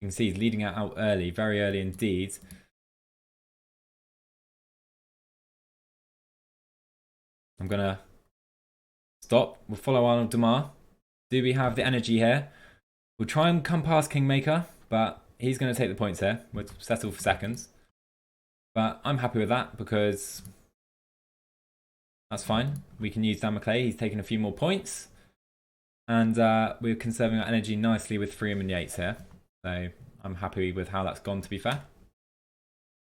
You can see he's leading out early, very early indeed. I'm gonna stop. We'll follow Arnaud Démare. Do we have the energy here? We'll try and come past Kingmaker, but he's going to take the points here. We'll settle for seconds. But I'm happy with that because that's fine. We can use Dan Maclay. He's taking a few more points. And we're conserving our energy nicely with Froome and Yates here. So I'm happy with how that's gone, to be fair.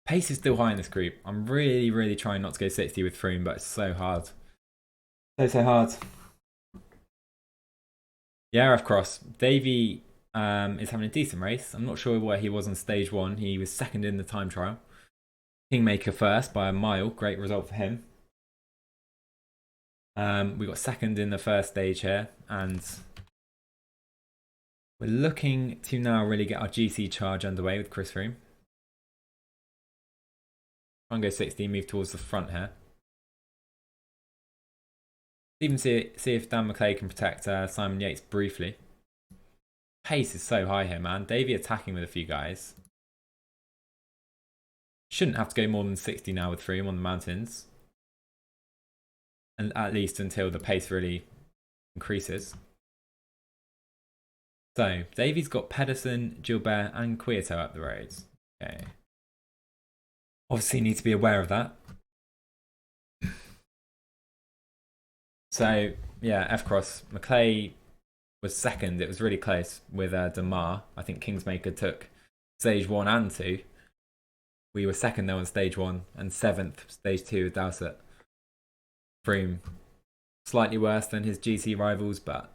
Pace is still high in this group. I'm really, really trying not to go 60 with Froome, but it's so hard. So hard. Yeah, of course. Davey is having a decent race. I'm not sure where he was on stage 1. He was second in the time trial. Kingmaker first by a mile. Great result for him. We got second in the first stage here, and we're looking to now really get our GC charge underway with Chris Froome. Try and go 60, move towards the front here. Even see if Dan Maclay can protect Simon Yates briefly. Pace is so high here, man. Davey attacking with a few guys. Shouldn't have to go more than 60 now with Froome on the mountains. And at least until the pace really increases. So, Davey's got Pedersen, Gilbert and Quieto up the roads. Okay. Obviously need to be aware of that. So, yeah, F-Cross. Maclay was second. It was really close with Démare. I think Kingsmaker took stage 1 and 2. We were second though on stage 1 and 7th stage 2 with Dowsett. Froome slightly worse than his GC rivals, but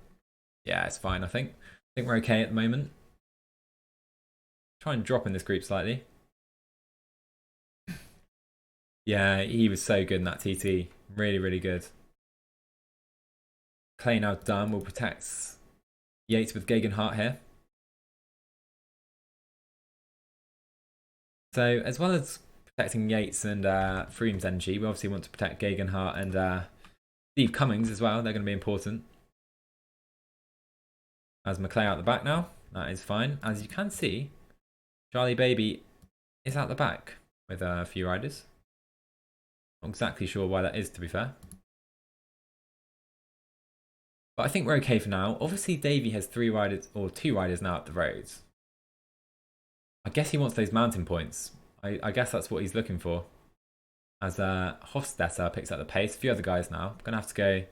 yeah, it's fine. I think we're okay at the moment. Try and drop in this group slightly. Yeah, he was so good in that TT. Really, really good. Clay now done. Will protect Yates with Geoghegan Hart here. So as well as protecting Yates and Froome's energy, we obviously want to protect Geoghegan Hart and Steve Cummings as well. They're going to be important. As Maclay out the back now. That is fine. As you can see, Charlie Baby is out the back with a few riders. Not exactly sure why that is, to be fair. But I think we're okay for now. Obviously, Davey has 3 riders, or 2 riders now up the roads. I guess he wants those mountain points. I guess that's what he's looking for. As Hofstetter picks up the pace. A few other guys now. I'm going to have to go a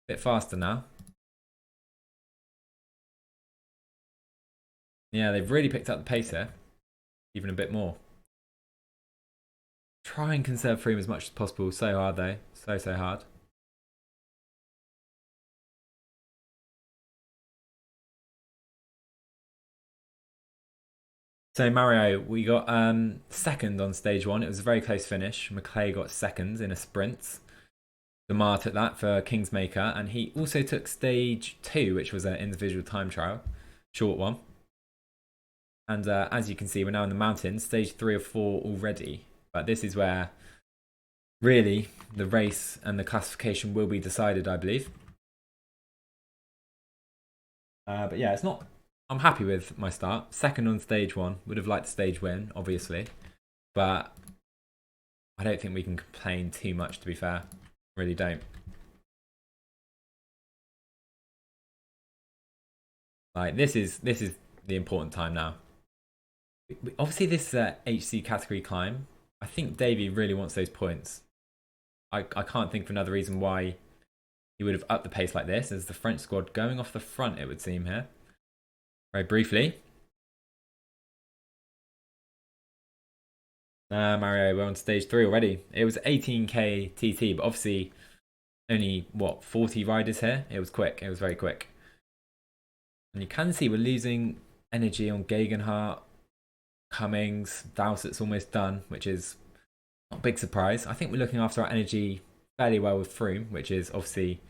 bit faster now. Yeah, they've really picked up the pace here. Even a bit more. Try and conserve Froome as much as possible. So hard though. So hard. So Mario, we got second on stage 1. It was a very close finish. Maclay got second in a sprint. Démare took that for Kingsmaker, and he also took stage 2, which was an individual time trial, short one. And as you can see, we're now in the mountains, stage 3 or 4 already. But this is where really the race and the classification will be decided, I believe. But yeah, it's not. I'm happy with my start. Second on stage one. Would have liked the stage win, obviously, but I don't think we can complain too much. To be fair, really don't. Like this is the important time now. Obviously, this HC category climb. I think Davey really wants those points. I can't think of another reason why he would have upped the pace like this, as the French squad going off the front, it would seem here. Very briefly. Mario, we're on stage 3 already. It was 18k TT, but obviously only, what, 40 riders here? It was quick. It was very quick. And you can see we're losing energy on Gegenhardt, Cummings, Dowsett's almost done, which is not a big surprise. I think we're looking after our energy fairly well with Froome, which is obviously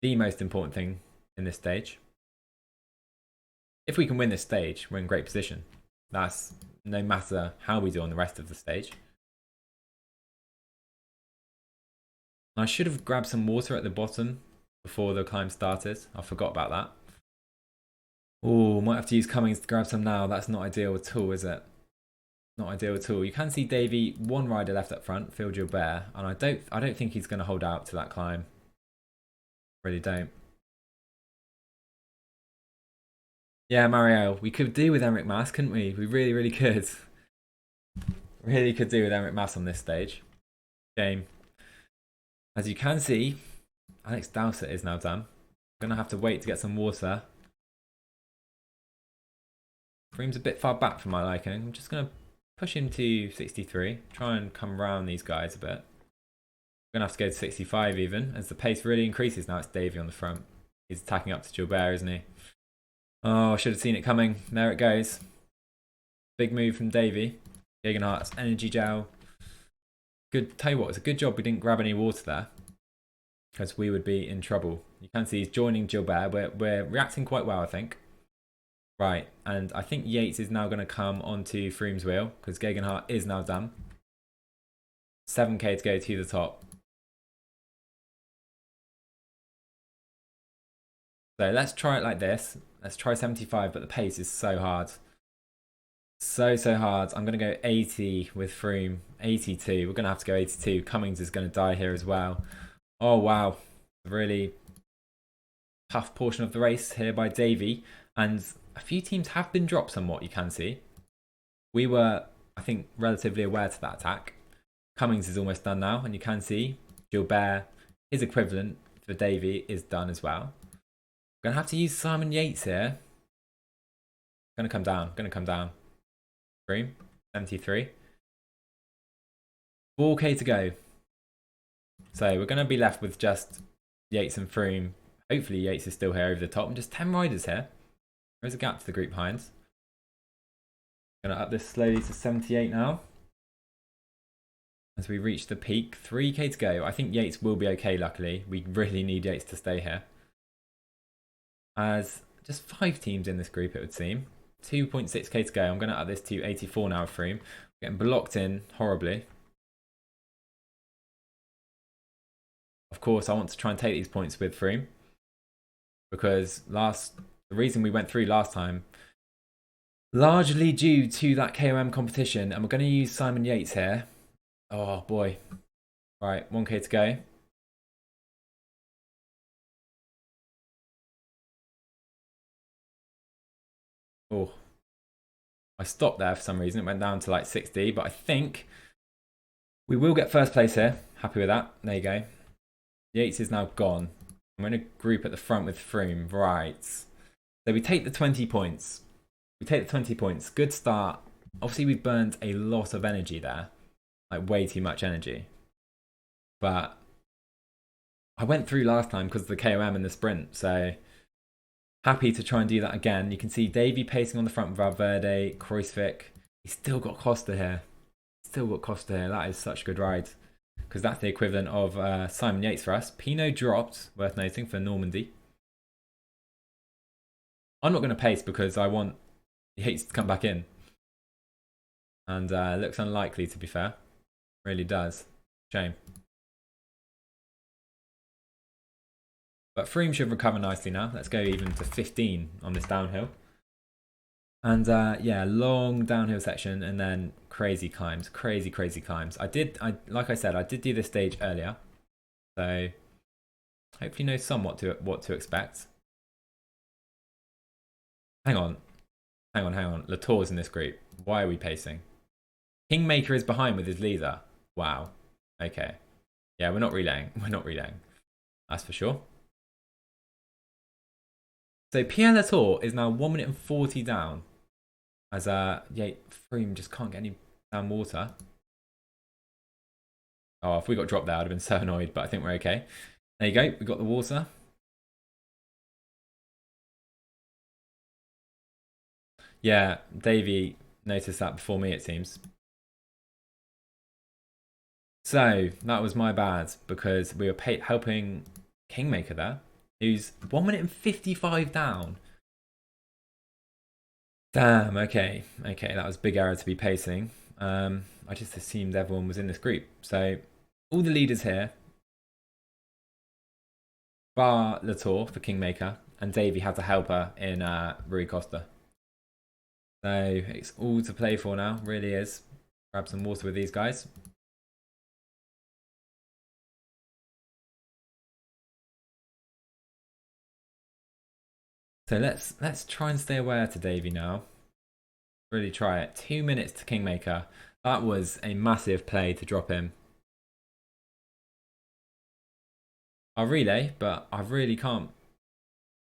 the most important thing in this stage. If we can win this stage, we're in great position. That's no matter how we do on the rest of the stage. I should have grabbed some water at the bottom before the climb started. I forgot about that. Oh, might have to use Cummings to grab some now. That's not ideal at all, is it? Not ideal at all. You can see Davey, one rider left up front, Phil Gilbert, and I don't think he's going to hold out to that climb. Really don't. Yeah, Mario, we could do with Enric Mas, couldn't we? We really, really could. Really could do with Enric Mas on this stage. Shame. As you can see, Alex Dowsett is now done. I'm going to have to wait to get some water. Froome's a bit far back for my liking. I'm just going to push him to 63. Try and come around these guys a bit. I'm going to have to go to 65 even, as the pace really increases. Now it's Davey on the front. He's attacking up to Gilbert, isn't he? Oh, I should have seen it coming. There it goes. Big move from Davey. Gegenhardt's energy gel. Good. Tell you what, it's a good job we didn't grab any water there, because we would be in trouble. You can see he's joining Gilbert. We're reacting quite well, I think. Right, and I think Yates is now going to come onto Froome's wheel, because Gegenhardt is now done. 7k to go to the top. So let's try it like this. Let's try 75, but the pace is so hard. So hard. I'm going to go 80 with Froome. 82. We're going to have to go 82. Cummings is going to die here as well. Oh, wow. Really tough portion of the race here by Davey. And a few teams have been dropped somewhat, you can see. We were, I think, relatively aware to that attack. Cummings is almost done now. And you can see Gilbert, his equivalent for Davey, is done as well. Going to have to use Simon Yates here. Going to come down. Going to come down. Froome, 73. 4k to go. So we're going to be left with just Yates and Froome. Hopefully Yates is still here over the top. And just 10 riders here. There's a gap to the group behind. Going to up this slowly to 78 now. As we reach the peak. 3k to go. I think Yates will be okay, luckily. We really need Yates to stay here. As just 5 teams in this group, it would seem. 2.6k to go. I'm going to up this to 84 now with Froome. Getting blocked in horribly. Of course, I want to try and take these points with Froome, because the reason we went through last time, largely due to that KOM competition, and we're going to use Simon Yates here. Oh boy. Right, 1k to go. Oh, I stopped there for some reason. It went down to like 60, but I think we will get first place here. Happy with that. There you go. Yates is now gone. I'm in a group at the front with Froome. Right. So we take the 20 points. We take the 20 points. Good start. Obviously, we've burned a lot of energy there. Like, way too much energy. But I went through last time because of the KOM and the sprint. So happy to try and do that again. You can see Davey pacing on the front with Valverde, Kruijswijk. He's still got Costa here. Still got Costa here. That is such a good ride, because that's the equivalent of Simon Yates for us. Pinot dropped, worth noting, for Normandy. I'm not going to pace because I want Yates to come back in. And looks unlikely, to be fair. Really does. Shame. But Froome should recover nicely now. Let's go even to 15 on this downhill. And yeah, long downhill section and then crazy climbs, crazy climbs. Like I said, I did do this stage earlier, so hopefully know somewhat what to expect. Hang on. Latour's in this group. Why are we pacing? Kingmaker is behind with his leader. Wow. Okay. Yeah, we're not relaying. That's for sure. So Pierre Latour is now 1 minute and 40 down. As yeah, Froome just can't get any down water. Oh, if we got dropped there, I'd have been so annoyed, but I think we're okay. There you go, we got the water. Yeah, Davey noticed that before me, it seems. So that was my bad because we were helping Kingmaker there, who's 1 minute and 55 down. Damn, okay, that was a big error to be pacing. I just assumed everyone was in this group. So all the leaders here, bar Latour for Kingmaker, and Davey had to help her in Rui Costa. So it's all to play for now, really is. Grab some water with these guys. So let's try and stay aware to Davey now. Really try it. 2 minutes to Kingmaker. That was a massive play to drop him. I'll relay, but I really can't.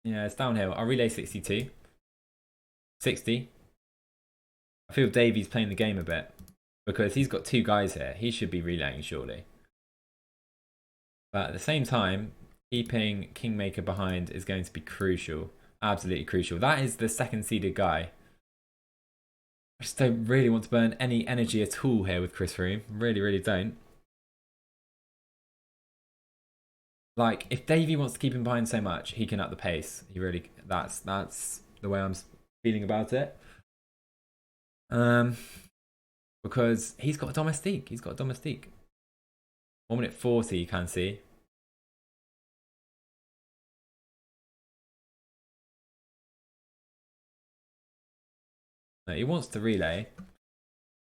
Yeah, it's downhill. I'll relay 62. 60. I feel Davey's playing the game a bit because he's got 2 guys here. He should be relaying surely. But at the same time, keeping Kingmaker behind is going to be crucial. Absolutely crucial. That is the second seeded guy. I just don't really want to burn any energy at all here with Chris Froome. Really don't. Like, if Davey wants to keep him behind so much, he can up the pace. He really, that's the way I'm feeling about it. Because he's got a domestique. 1 minute 40, you can see. No, he wants to relay.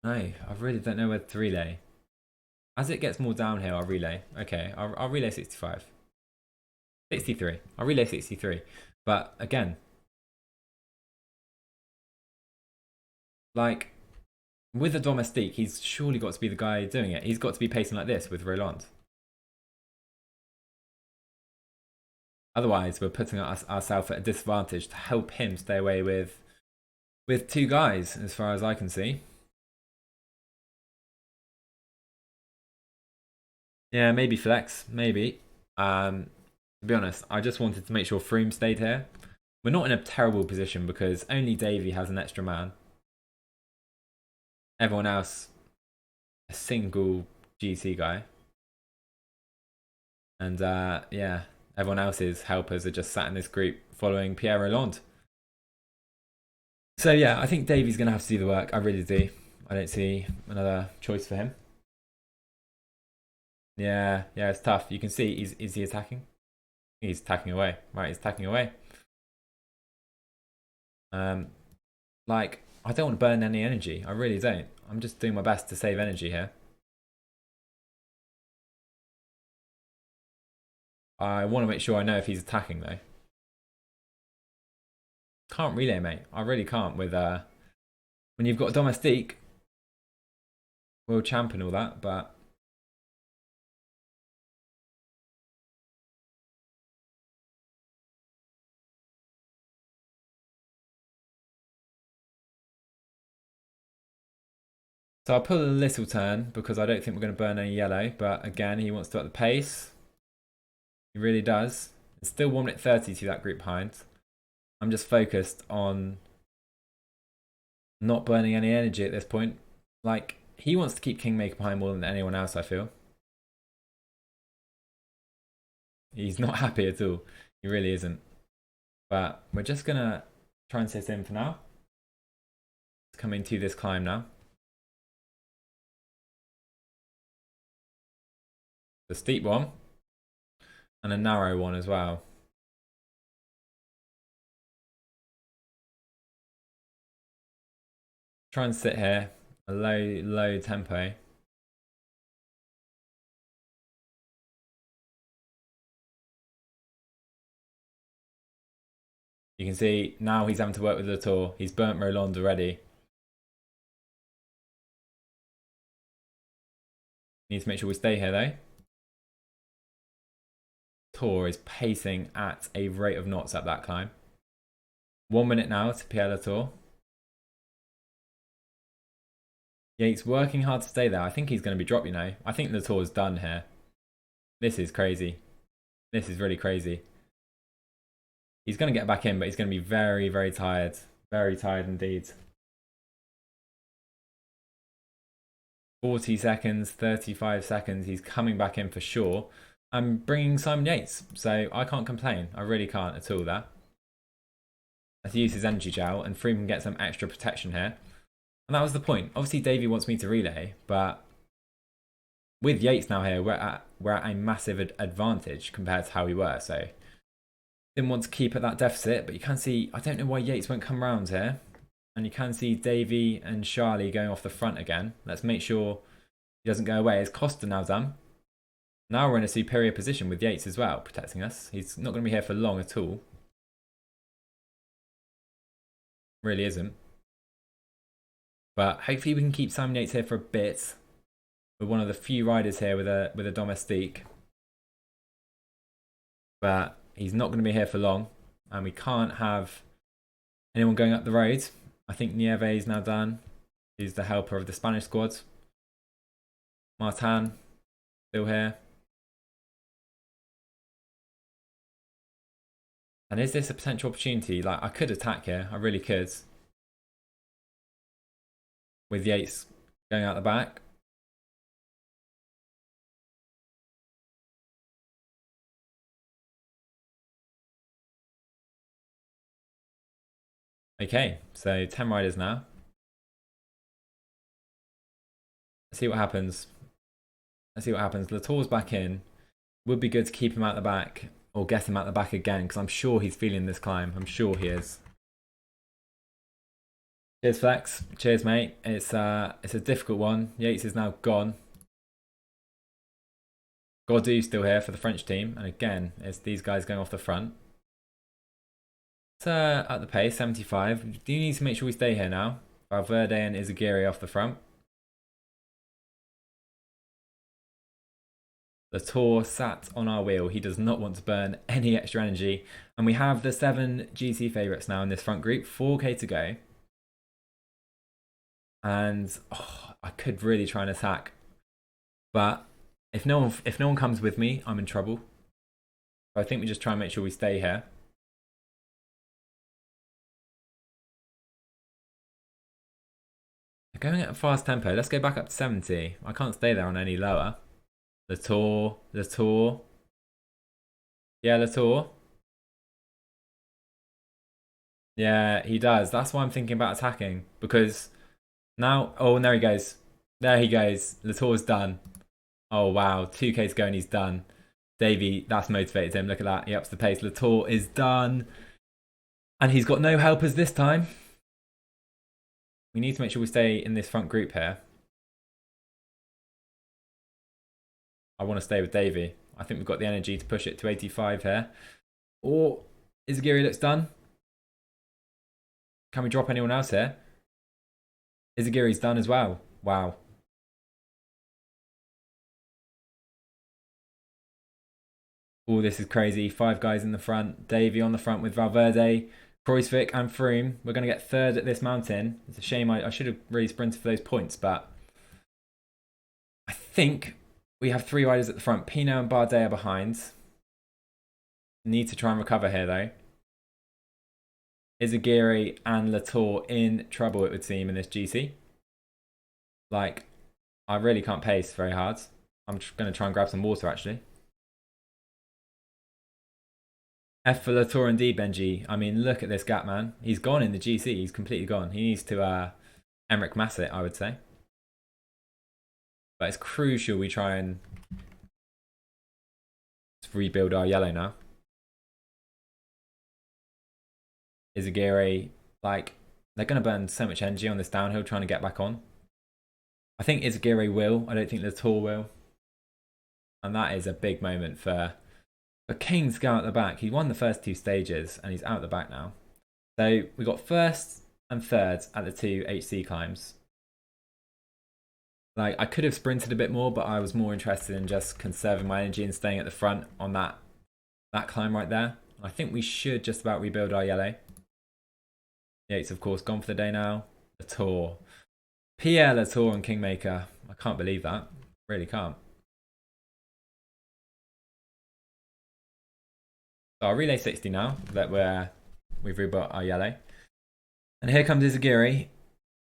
No, I really don't know where to relay. As it gets more downhill, I'll relay. Okay, I'll relay 65. 63. I'll relay 63. But again, like, with a domestique, he's surely got to be the guy doing it. He's got to be pacing like this with Roland. Otherwise, we're putting ourselves at a disadvantage to help him stay away with 2 guys, as far as I can see. Yeah, maybe flex, maybe. To be honest, I just wanted to make sure Froome stayed here. We're not in a terrible position because only Davey has an extra man. Everyone else, a single GC guy. And yeah, everyone else's helpers are just sat in this group following Pierre Roland. So yeah, I think Davey's going to have to do the work. I really do. I don't see another choice for him. Yeah, it's tough. You can see, is he attacking? He's attacking away. Right, he's attacking away. Like, I don't want to burn any energy. I really don't. I'm just doing my best to save energy here. I want to make sure I know if he's attacking though. Can't relay, mate. I really can't with when you've got a domestique, world champ and all that, but so I'll pull a little turn because I don't think we're going to burn any yellow. But again, he wants to up the pace. He really does. It's still 1 minute 30 to that group behind. I'm just focused on not burning any energy at this point. Like, he wants to keep Kingmaker behind more than anyone else, I feel. He's not happy at all. He really isn't. But we're just going to try and sit in for now. It's coming to this climb now. The steep one. And a narrow one as well. Try and sit here. A low tempo. You can see now he's having to work with Latour. He's burnt Roland already. Need to make sure we stay here though. Latour is pacing at a rate of knots up that climb. 1 minute now to Pierre Latour. Yates working hard to stay there. I think he's going to be dropped, you know. I think Latour's done here. This is crazy. This is really crazy. He's going to get back in, but he's going to be very, very tired. Very tired indeed. 40 seconds, 35 seconds. He's coming back in for sure. I'm bringing Simon Yates, so I can't complain. I really can't at all there. Let's use his energy gel, and Froome can get some extra protection here. And that was the point. Obviously, Davey wants me to relay, but with Yates now here, we're at a massive advantage compared to how we were. So didn't want to keep at that deficit, but you can see, I don't know why Yates won't come round here. And you can see Davey and Charlie going off the front again. Let's make sure he doesn't go away. Is Costa now done? Now we're in a superior position with Yates as well, protecting us. He's not going to be here for long at all. Really isn't. But hopefully we can keep Simon Yates here for a bit. We're one of the few riders here with a domestique. But he's not going to be here for long. And we can't have anyone going up the road. I think Nieve is now done. He's the helper of the Spanish squad. Martin, still here. And is this a potential opportunity? Like, I could attack here. I really could. With Yates going out the back. Okay, so 10 riders now. Let's see what happens. Let's see what happens. Latour's back in. Would be good to keep him out the back or get him out the back again because I'm sure he's feeling this climb. I'm sure he is. Cheers, Flex. Cheers, mate. It's a difficult one. Yates is now gone. Gaudu still here for the French team. And again, it's these guys going off the front. It's at the pace, 75. We do need to make sure we stay here now. Valverde and Izagiri off the front. Latour sat on our wheel. He does not want to burn any extra energy. And we have the 7 GC favourites now in this front group. 4k to go. And I could really try and attack. But if no one comes with me, I'm in trouble. So I think we just try and make sure we stay here. They're going at a fast tempo. Let's go back up to 70. I can't stay there on any lower. Latour. Yeah, Latour. Yeah, he does. That's why I'm thinking about attacking. Because now... Oh, and there he goes. There he goes. Latour's done. Oh, wow. 2k to go and he's done. Davey, that's motivated him. Look at that. He ups the pace. Latour is done. And he's got no helpers this time. We need to make sure we stay in this front group here. I want to stay with Davey. I think we've got the energy to push it to 85 here. Or Izagiri looks done. Can we drop anyone else here? Izagiri's done as well. Wow. Oh, this is crazy. 5 guys in the front. Davey on the front with Valverde, Kruijswijk and Froome. We're going to get 3rd at this mountain. It's a shame. I should have really sprinted for those points, but I think we have 3 riders at the front. Pinot and Bardet are behind. Need to try and recover here, though. Izagiri and Latour in trouble, it would seem, in this GC. Like, I really can't pace very hard. I'm going to try and grab some water, actually. F for Latour indeed, Benji. I mean, look at this gap, man. He's gone in the GC. He's completely gone. He needs to Emmerich Mass it, I would say. But it's crucial we try and rebuild our yellow now. Izagiri, like, They're going to burn so much energy on this downhill trying to get back on. I think Izagiri will. I don't think Latour will. And that is a big moment for King to go out the back. He won the first 2 stages and he's out the back now. So we got first and third at the 2 HC climbs. Like, I could have sprinted a bit more, but I was more interested in just conserving my energy and staying at the front on that climb right there. I think we should just about rebuild our yellow. Yates, of course, gone for the day now. Latour. Pierre Latour and Kingmaker. I can't believe that. Really can't. So I'll relay 60 now that we've rebuilt our yellow. And here comes Izagiri.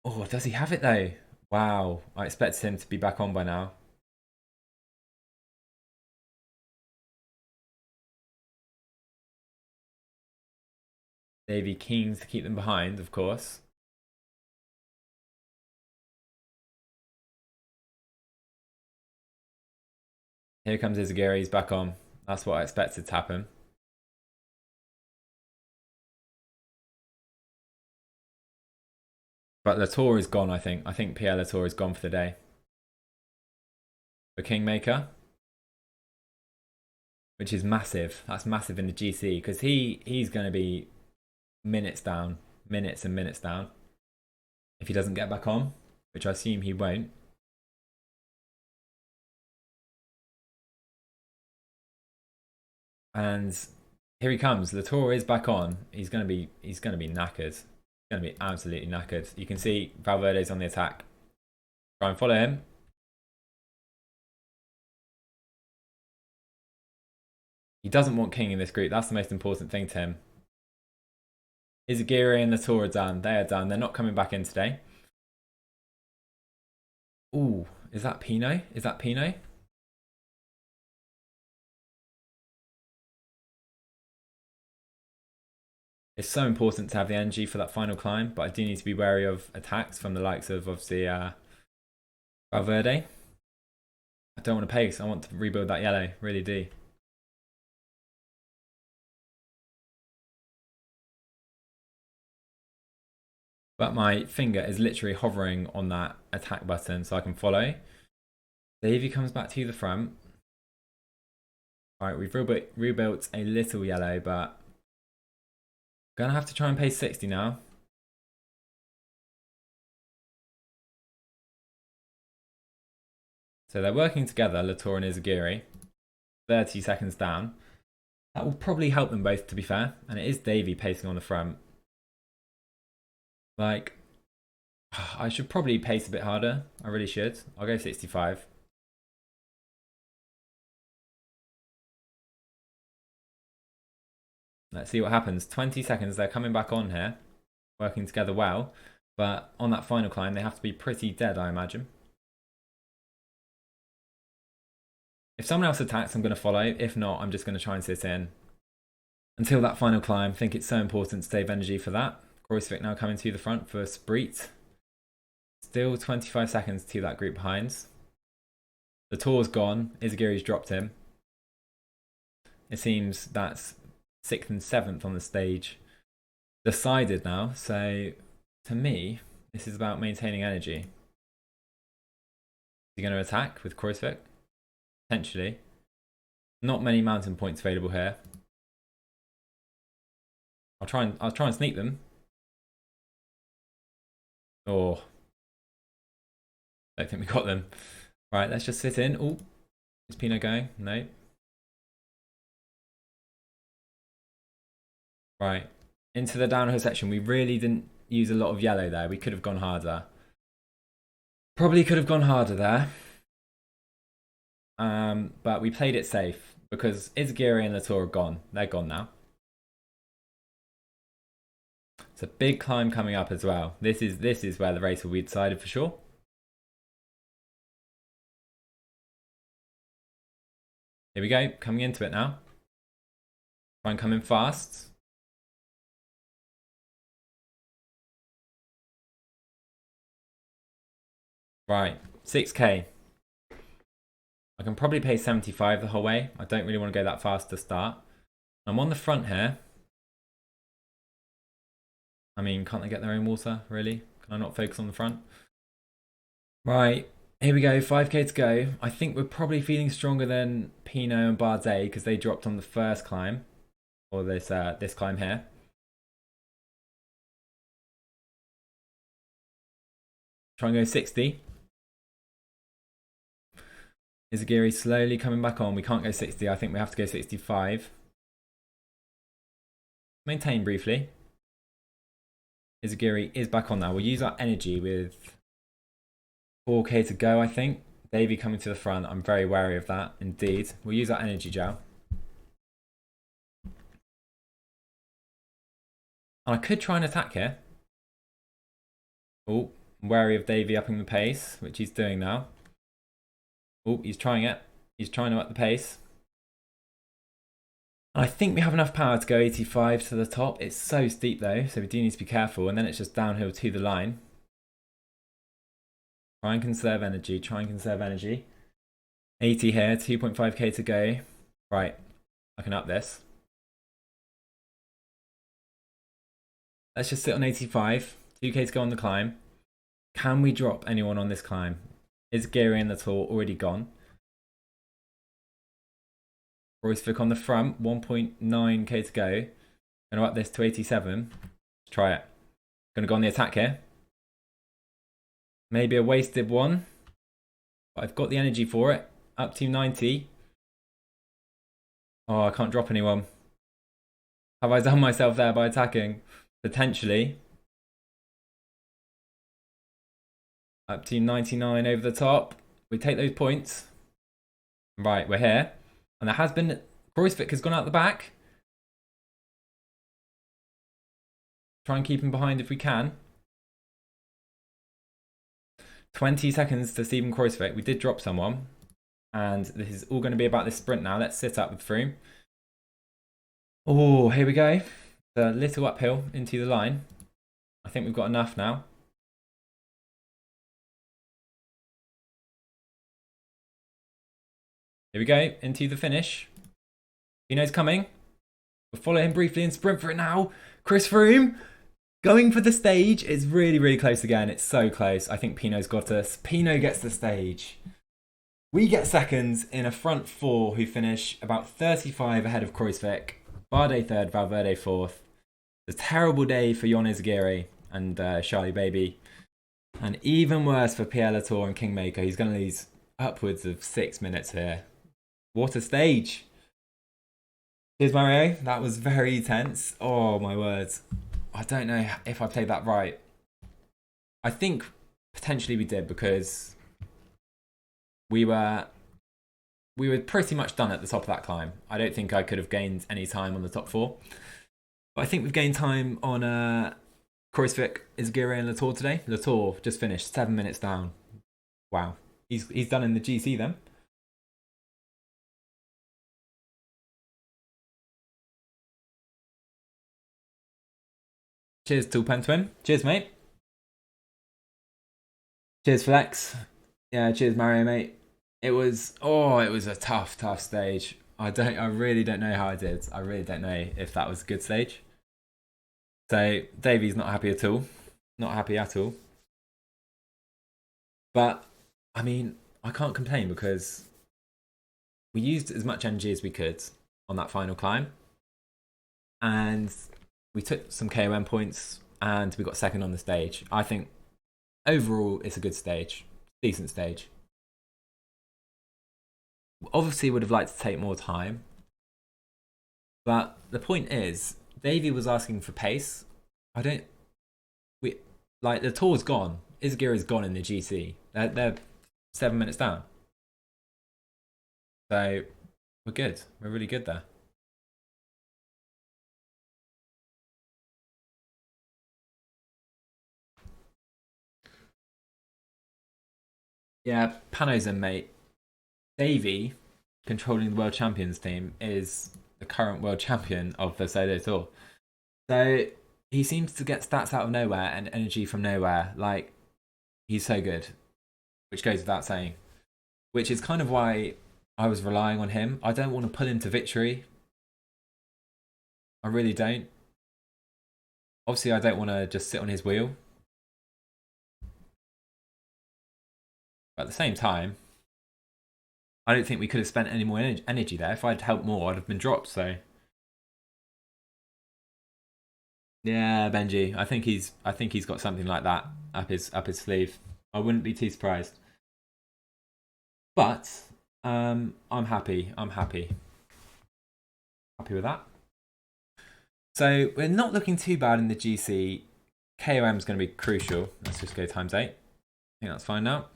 Oh, does he have it though? Wow, I expected him to be back on by now. Davey keen to keep them behind, of course. Here comes Izagiri, he's back on. That's what I expected to happen. But Latour is gone, I think. I think Pierre Latour is gone for the day. The Kingmaker. Which is massive. That's massive in the GC. Because he's going to be minutes down. Minutes and minutes down. If he doesn't get back on. Which I assume he won't. And here he comes. Latour is back on. He's going to be knackered. He's going to be absolutely knackered. You can see Valverde's on the attack. Try and follow him. He doesn't want King in this group. That's the most important thing to him. Izagiri and Latour are done. They are done. They're not coming back in today. Ooh, is that Pinot? Is that Pinot? It's so important to have the energy for that final climb, but I do need to be wary of attacks from the likes of obviously Valverde. I don't want to pace. I want to rebuild that yellow. Really do. But my finger is literally hovering on that attack button so I can follow. Davey comes back to the front. Alright, we've rebuilt a little yellow, but gonna have to try and pace 60 now. So they're working together, Latour and Izagiri. 30 seconds down. That will probably help them both, to be fair. And it is Davey pacing on the front. Like, I should probably pace a bit harder. I really should. I'll go 65. Let's see what happens. 20 seconds. They're coming back on here. Working together well. But on that final climb, they have to be pretty dead, I imagine. If someone else attacks, I'm going to follow. If not, I'm just going to try and sit in until that final climb. I think it's so important to save energy for that. Kruijswijk now coming to the front for Spreet. Still 25 seconds to that group behind. The tour's gone. Izagiri's dropped him. It seems that's 6th and 7th on the stage decided now. So to me, this is about maintaining energy. Is he going to attack with Kruijswijk? Potentially. Not many mountain points available here. I'll try and sneak them. Oh. Don't think we got them. Right, let's just sit in. Oh, is Pinot going? No. Right, into the downhill section. We really didn't use a lot of yellow there. We could have gone harder. Probably could have gone harder there. But we played it safe because Izagiri and Latour are gone. They're gone now. It's a big climb coming up as well. This is where the race will be decided for sure. Here we go, coming into it now. Try and come in fast. Right, 6k. I can probably pay 75 the whole way. I don't really want to go that fast to start. I'm on the front here. I mean, can't they get their own water, really? Can I not focus on the front? Right, here we go, 5k to go. I think we're probably feeling stronger than Pinot and Bardet because they dropped on the first climb. Or this climb here. Try and go 60. Izagiri slowly coming back on. We can't go 60. I think we have to go 65. Maintain briefly. Izagiri is back on now. We'll use our energy with 4k to go, I think. Davey coming to the front. I'm very wary of that, indeed. We'll use our energy gel. And I could try and attack here. Oh, I'm wary of Davey upping the pace, which he's doing now. Oh, he's trying it. He's trying to up the pace. I think we have enough power to go 85 to the top. It's so steep though, so we do need to be careful. And then it's just downhill to the line. Try and conserve energy. Try and conserve energy. 80 here, 2.5k to go. Right, I can up this. Let's just sit on 85. 2k to go on the climb. Can we drop anyone on this climb? Is Geary and Latour already gone? Roycevic on the front, 1.9k to go. Gonna up this to 87. Let's try it. Gonna go on the attack here. Maybe a wasted one. But I've got the energy for it. Up to 90. Oh, I can't drop anyone. Have I done myself there by attacking? Potentially. Up to 99 over the top. We take those points. Right, we're here. And there has been... Roycevic has gone out the back. Try and keep him behind if we can. 20 seconds to Steven Kruijswijk. We did drop someone. And this is all going to be about this sprint now. Let's sit up with Froome. Oh, here we go. A little uphill into the line. I think we've got enough now. Here we go, into the finish. Pinot's coming. We'll follow him briefly and sprint for it now. Chris Froome going for the stage. It's really, really close again. It's so close. I think Pinot's got us. Pinot gets the stage. We get seconds in a front four who finish about 35 ahead of Kruijswijk. Bardet third, Valverde fourth. It's a terrible day for Jon Izagirre and Charlie Baby. And even worse for Pierre Latour and Kingmaker. He's going to lose upwards of 6 minutes here. What a stage. Cheers, Mario. That was very tense. Oh, my words. I don't know if I played that right. I think potentially we did because we were pretty much done at the top of that climb. I don't think I could have gained any time on the top four. But I think we've gained time on Kruijswijk, Izagirre and Latour today. Latour just finished 7 minutes down. Wow. He's done in the GC then. Cheers, Toolpen Twin. Cheers, mate. Cheers, Flex. Yeah, cheers, Mario, mate. It was a tough stage. I really don't know how I did. I really don't know if that was a good stage. So Davey's not happy at all. Not happy at all. But I mean, I can't complain because we used as much energy as we could on that final climb. And we took some KOM points and we got second on the stage. I think overall it's a good stage. Decent stage. Obviously would have liked to take more time. But the point is, Davey was asking for pace. The Tour's gone. Izagirre's gone in the GC. They're 7 minutes down. So we're good. We're really good there. Yeah, Pano's in, mate. Davey, controlling the World Champions team, is the current World Champion of the Solo Tour. So he seems to get stats out of nowhere and energy from nowhere. Like, he's so good. Which goes without saying. Which is kind of why I was relying on him. I don't want to pull him to victory. I really don't. Obviously, I don't want to just sit on his wheel. But at the same time, I don't think we could have spent any more energy there. If I'd helped more, I'd have been dropped. So yeah, Benji, I think he's got something like that up his sleeve. I wouldn't be too surprised. But I'm happy. I'm happy. Happy with that. So we're not looking too bad in the GC. KOM is going to be crucial. Let's just go ×8. I think that's fine now.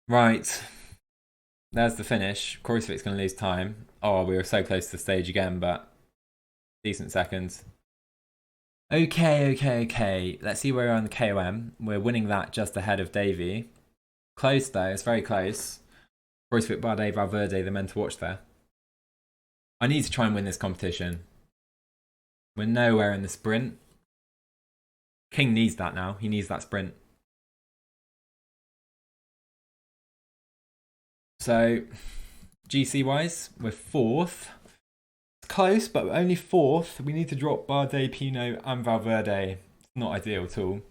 Right. There's the finish. Kruijswijk's going to lose time. Oh, we were so close to the stage again, but decent seconds. Okay. Let's see where we're on the KOM. We're winning that just ahead of Davey. Close though, it's very close. Kruijswijk, Bardet, Valverde, the men to watch there. I need to try and win this competition. We're nowhere in the sprint. King needs that now. He needs that sprint. So, GC wise, we're 4th. It's close, but we're only 4th. We need to drop Bardet, Pinot, and Valverde. It's not ideal at all.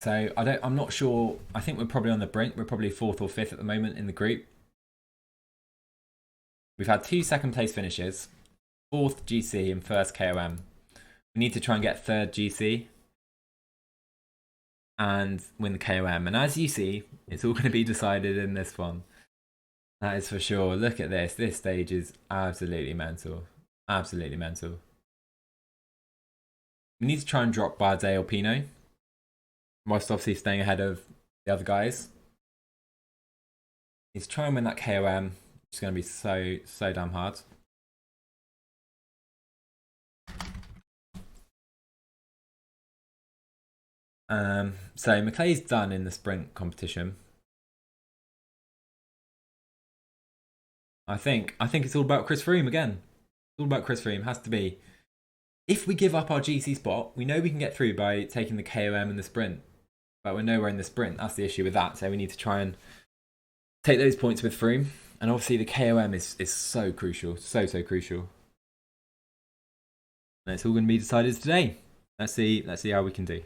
So I'm not sure. I think we're probably on the brink. We're probably 4th or 5th at the moment in the group. We've had 2 second place finishes, 4th GC and 1st KOM. We need to try and get 3rd GC and win the KOM. And as you see, it's all going to be decided in this one. That is for sure. Look at this. This stage is absolutely mental. Absolutely mental. We need to try and drop Bardet or Pinot, whilst obviously staying ahead of the other guys. Need to try and win that KOM. It's going to be so damn hard. So McClay's done in the sprint competition. I think it's all about Chris Froome again. It's all about Chris Froome. Has to be. If we give up our GC spot, we know we can get through by taking the KOM and the sprint, but we're nowhere in the sprint. That's the issue with that. So we need to try and take those points with Froome. And obviously the KOM is so crucial, so crucial. And it's all going to be decided today. Let's see how we can do.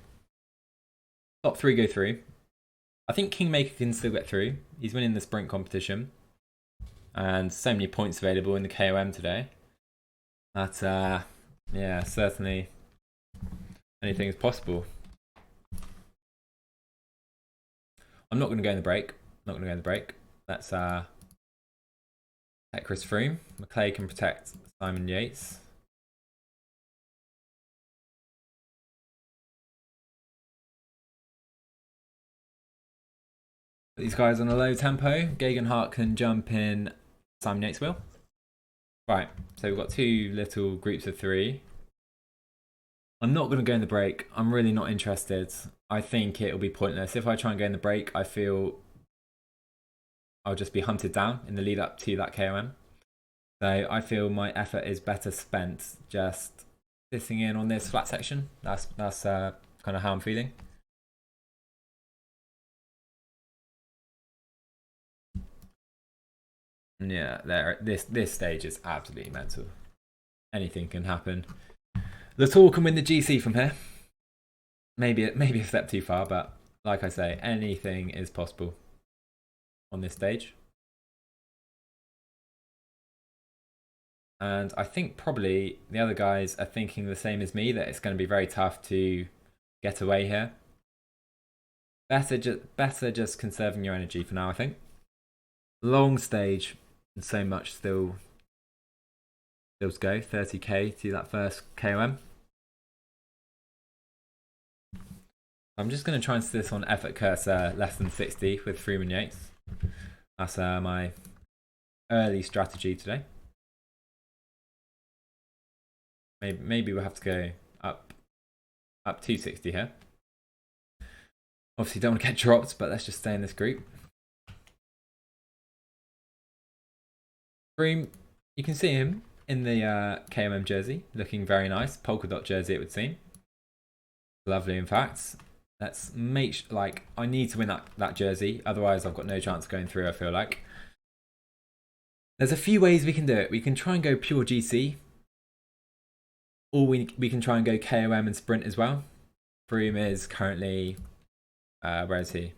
Top 3 go through. I think Kingmaker can still get through. He's winning the sprint competition. And so many points available in the KOM today. That, yeah, certainly anything is possible. I'm not going to go in the break. Let's let Chris Froome. McClay can protect Simon Yates. These guys on a low tempo. Geoghegan can jump in Simon Yates will. Right, so we've got 2 little groups of 3. I'm not going to go in the break. I'm really not interested. I think it'll be pointless. If I try and go in the break, I feel I'll just be hunted down in the lead up to that KOM. So I feel my effort is better spent just sitting in on this flat section. That's kind of how I'm feeling. Yeah, this stage is absolutely mental. Anything can happen. Latour can win the GC from here. Maybe a step too far, but like I say, anything is possible on this stage. And I think probably the other guys are thinking the same as me, that it's going to be very tough to get away here. Better just conserving your energy for now, I think. Long stage and so much still to go. 30k to that first KOM. I'm just going to try and set this on effort cursor less than 60 with Froome and Yates. That's my early strategy today. Maybe we'll have to go up 260 here. Obviously don't want to get dropped, but let's just stay in this group. Froome, you can see him in the KOM jersey, looking very nice. Polka dot jersey, it would seem. Lovely, in fact. Let's make I need to win that jersey, otherwise I've got no chance of going through, I feel like. There's a few ways we can do it. We can try and go pure GC, or we can try and go KOM and sprint as well. Froome is currently, where is he?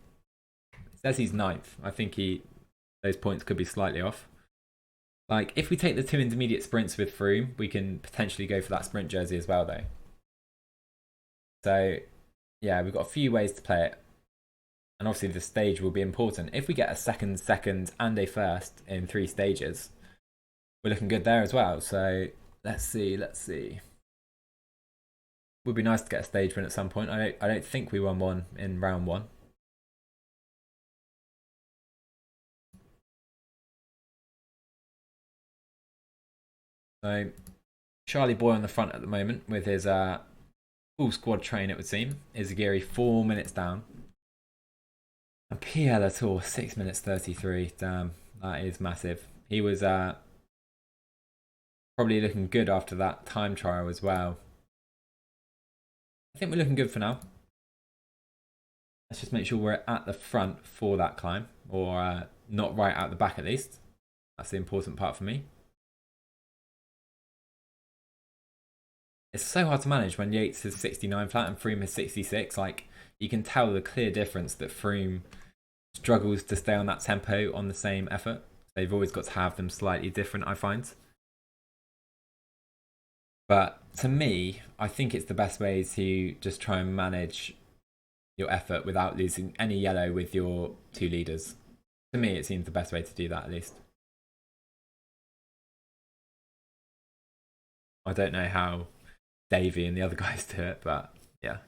It says he's 9th. I think those points could be slightly off. Like, if we take the 2 intermediate sprints with Froome, we can potentially go for that sprint jersey as well, though. So, yeah, we've got a few ways to play it. And obviously the stage will be important. If we get a second, and a first in 3 stages, we're looking good there as well. So, let's see. Would be nice to get a stage win at some point. I don't think we won one in round 1. So, Charlie Boy on the front at the moment with his full squad train, it would seem. Izagiri 4 minutes down. And Pierre Latour 6 minutes 33. Damn, that is massive. He was probably looking good after that time trial as well. I think we're looking good for now. Let's just make sure we're at the front for that climb, or not right at the back at least. That's the important part for me. It's so hard to manage when Yates is 69 flat and Froome is 66. Like, you can tell the clear difference that Froome struggles to stay on that tempo on the same effort. They've always got to have them slightly different, I find. But to me, I think it's the best way to just try and manage your effort without losing any yellow with your 2 leaders. To me, it seems the best way to do that, at least. I don't know how Davey and the other guys do it, but yeah.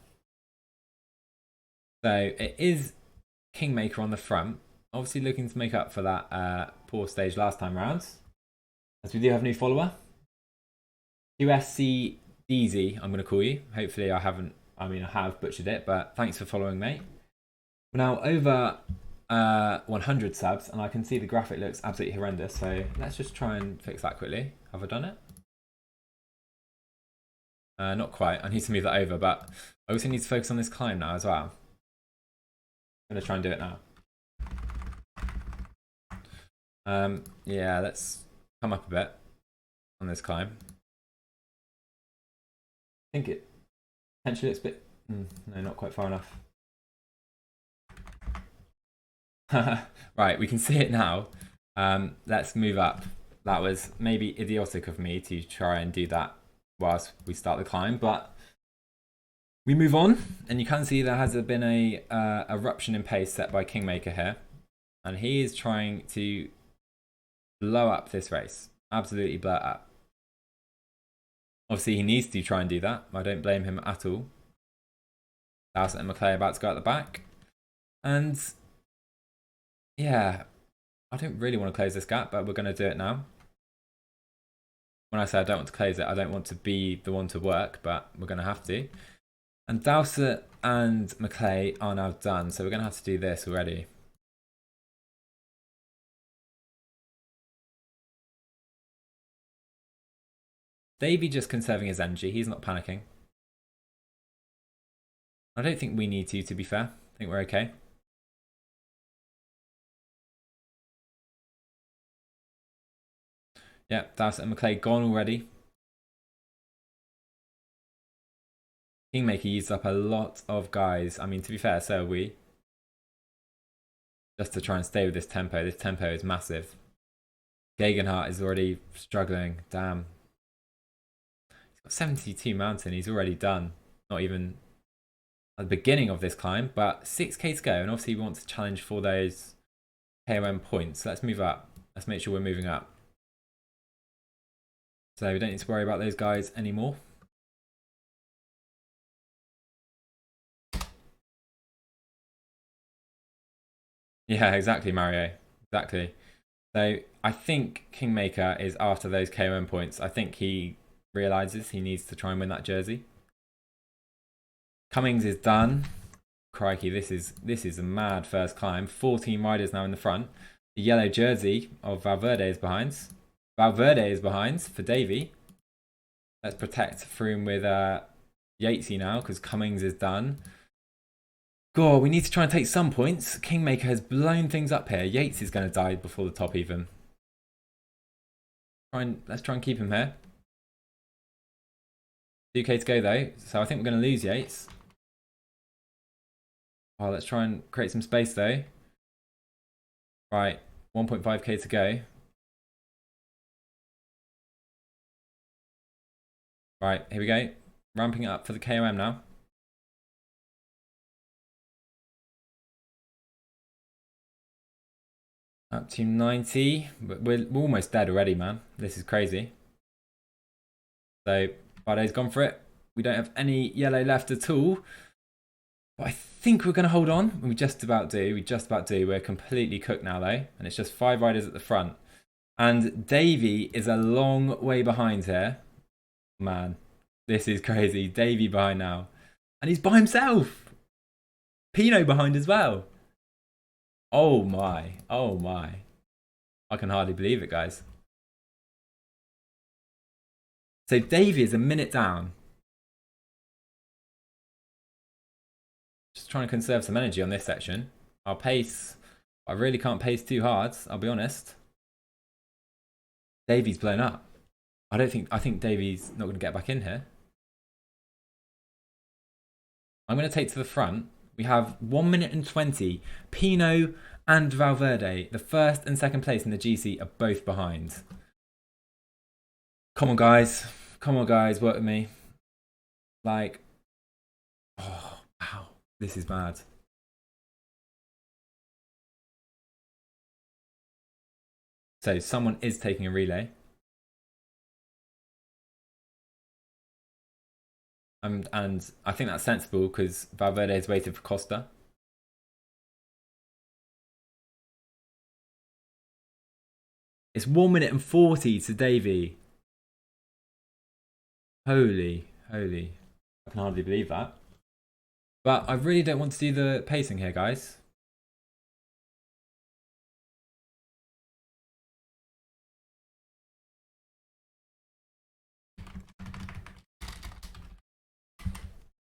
So it is Kingmaker on the front, obviously looking to make up for that poor stage last time round, as we do have a new follower. USC DZ, I'm going to call you. Hopefully I have butchered it, but thanks for following, mate. We're now over 100 subs, and I can see the graphic looks absolutely horrendous, so let's just try and fix that quickly. Have I done it? Not quite. I need to move that over, but I also need to focus on this climb now as well. I'm going to try and do it now. Yeah, let's come up a bit on this climb. I think it potentially looks a bit... no, not quite far enough. Right, we can see it now. Let's move up. That was maybe idiotic of me to try and do that whilst we start the climb, but we move on, and you can see there has been a eruption in pace set by Kingmaker here, and he is trying to blow up this race. Absolutely blow it up. Obviously, he needs to try and do that. I don't blame him at all. Dowsett and McClay about to go at the back. And yeah, I don't really want to close this gap, but we're going to do it now. When I say I don't want to close it, I don't want to be the one to work, but we're going to have to. And Dowsett and McClay are now done, so we're going to have to do this already. Davey just conserving his energy. He's not panicking. I don't think we need to be fair. I think we're okay. Yeah, Dowsett and McClay gone already. Kingmaker used up a lot of guys. I mean, to be fair, so are we. Just to try and stay with this tempo. This tempo is massive. Gegenhardt is already struggling. Damn. He's got 72 mountain. He's already done. Not even at the beginning of this climb, but 6k to go. And obviously we want to challenge for those KOM points. So let's move up. Let's make sure we're moving up. So we don't need to worry about those guys anymore. Yeah, exactly, Mario. Exactly. So I think Kingmaker is after those KOM points. I think he realizes he needs to try and win that jersey. Cummings is done. Crikey, this is a mad first climb. 14 riders now in the front. The yellow jersey of Valverde is behind. Valverde is behind for Davey. Let's protect Froome with Yatesy now because Cummings is done. God, we need to try and take some points. Kingmaker has blown things up here. Yates is going to die before the top even. Let's try and keep him here. 2k to go though, so I think we're going to lose Yates. Oh, let's try and create some space though. Right, 1.5k to go. Right, here we go. Ramping it up for the KOM now. Up to 90. But we're almost dead already, man. This is crazy. So, Bardo's gone for it. We don't have any yellow left at all. But I think we're going to hold on. We just about do. We're completely cooked now, though. And it's just 5 riders at the front. And Davey is a long way behind here. Man, this is crazy. Davey behind now. And he's by himself. Pinot behind as well. Oh my. Oh my. I can hardly believe it, guys. So Davey is a minute down. Just trying to conserve some energy on this section. I'll pace. I really can't pace too hard, I'll be honest. Davey's blown up. I think Davey's not going to get back in here. I'm going to take to the front. We have 1 minute and 20. Pinot and Valverde, the first and second place in the GC, are both behind. Come on, guys. Come on, guys. Work with me. Like, oh, wow. This is bad. So someone is taking a relay. And I think that's sensible because Valverde has waited for Costa. It's 1 minute and 40 to Davey. Holy. I can hardly believe that. But I really don't want to do the pacing here, guys.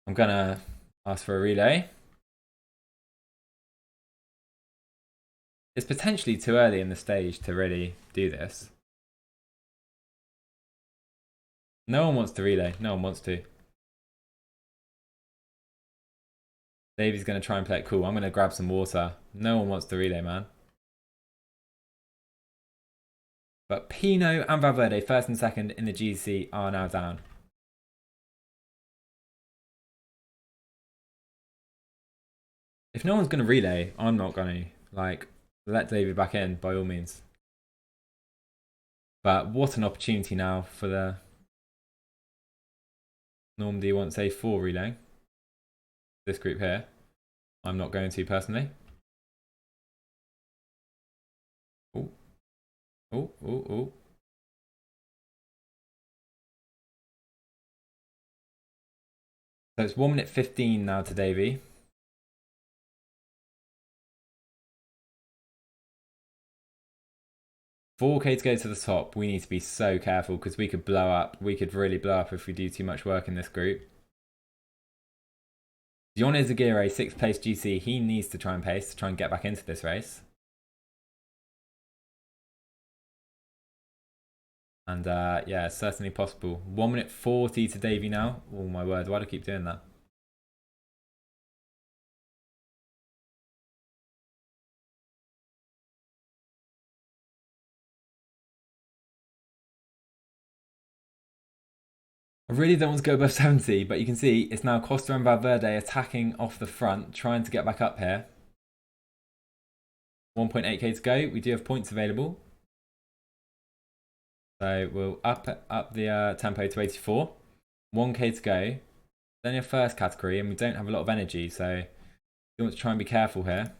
I'm gonna ask for a relay. It's potentially too early in the stage to really do this. No one wants to relay. No one wants to. Davey's going to try and play it cool. I'm going to grab some water. No one wants to relay, man. But Pinot and Valverde, first and second in the GC, are now down. If no one's going to relay, I'm not going to. Like, let Davey back in, by all means. But what an opportunity now for the Normandy wants A4 relaying. This group here. I'm not going to personally. Oh. So it's 1 minute 15 now to Davey. $4K to go to the top. We need to be so careful because we could blow up. We could really blow up if we do too much work in this group. Dion Izagirre, 6th place GC. He needs to try and pace to try and get back into this race. And yeah, it's certainly possible. 1 minute 40 to Davey now. Oh my word, why do I keep doing that? I really don't want to go above 70, but you can see it's now Costa and Valverde attacking off the front, trying to get back up here. 1.8k to go. We do have points available. So we'll up the tempo to 84. 1k to go. It's only a first category and we don't have a lot of energy, so you want to try and be careful here.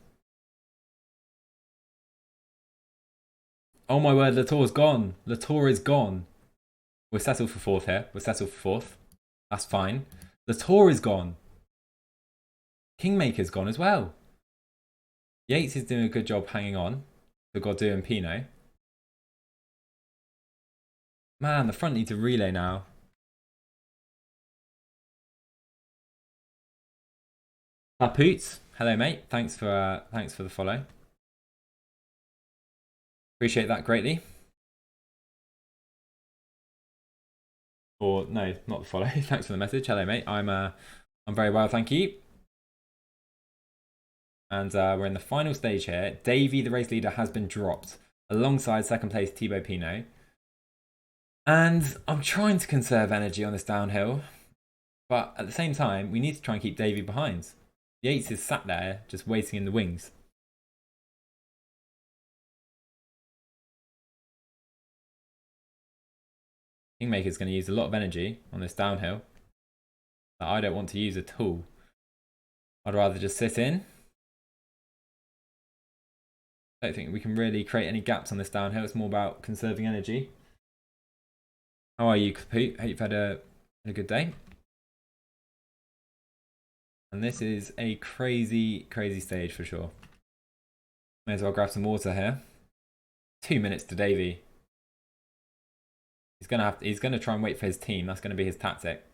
Oh my word, Latour's gone. Latour is gone. We're settled for 4th here. We're settled for 4th. That's fine. Latour is gone. Kingmaker's gone as well. Yates is doing a good job hanging on for Gaudu and Pinot. Man, the front needs a relay now. Poots, hello mate. Thanks for the follow. Appreciate that greatly. Or no, not the follow. Thanks for the message. Hello, mate. I'm very well, thank you. And we're in the final stage here. Davey, the race leader, has been dropped alongside second place Thibaut Pinot. And I'm trying to conserve energy on this downhill, but at the same time, we need to try and keep Davey behind. Yates is sat there just waiting in the wings. Kingmaker's going to use a lot of energy on this downhill that I don't want to use at all. I'd rather just sit in. I don't think we can really create any gaps on this downhill. It's more about conserving energy. How are you, Kapoot? Hope you've had a good day. And this is a crazy, crazy stage for sure. May as well grab some water here. 2 minutes to Davey. He's gonna try and wait for his team. That's gonna be his tactic.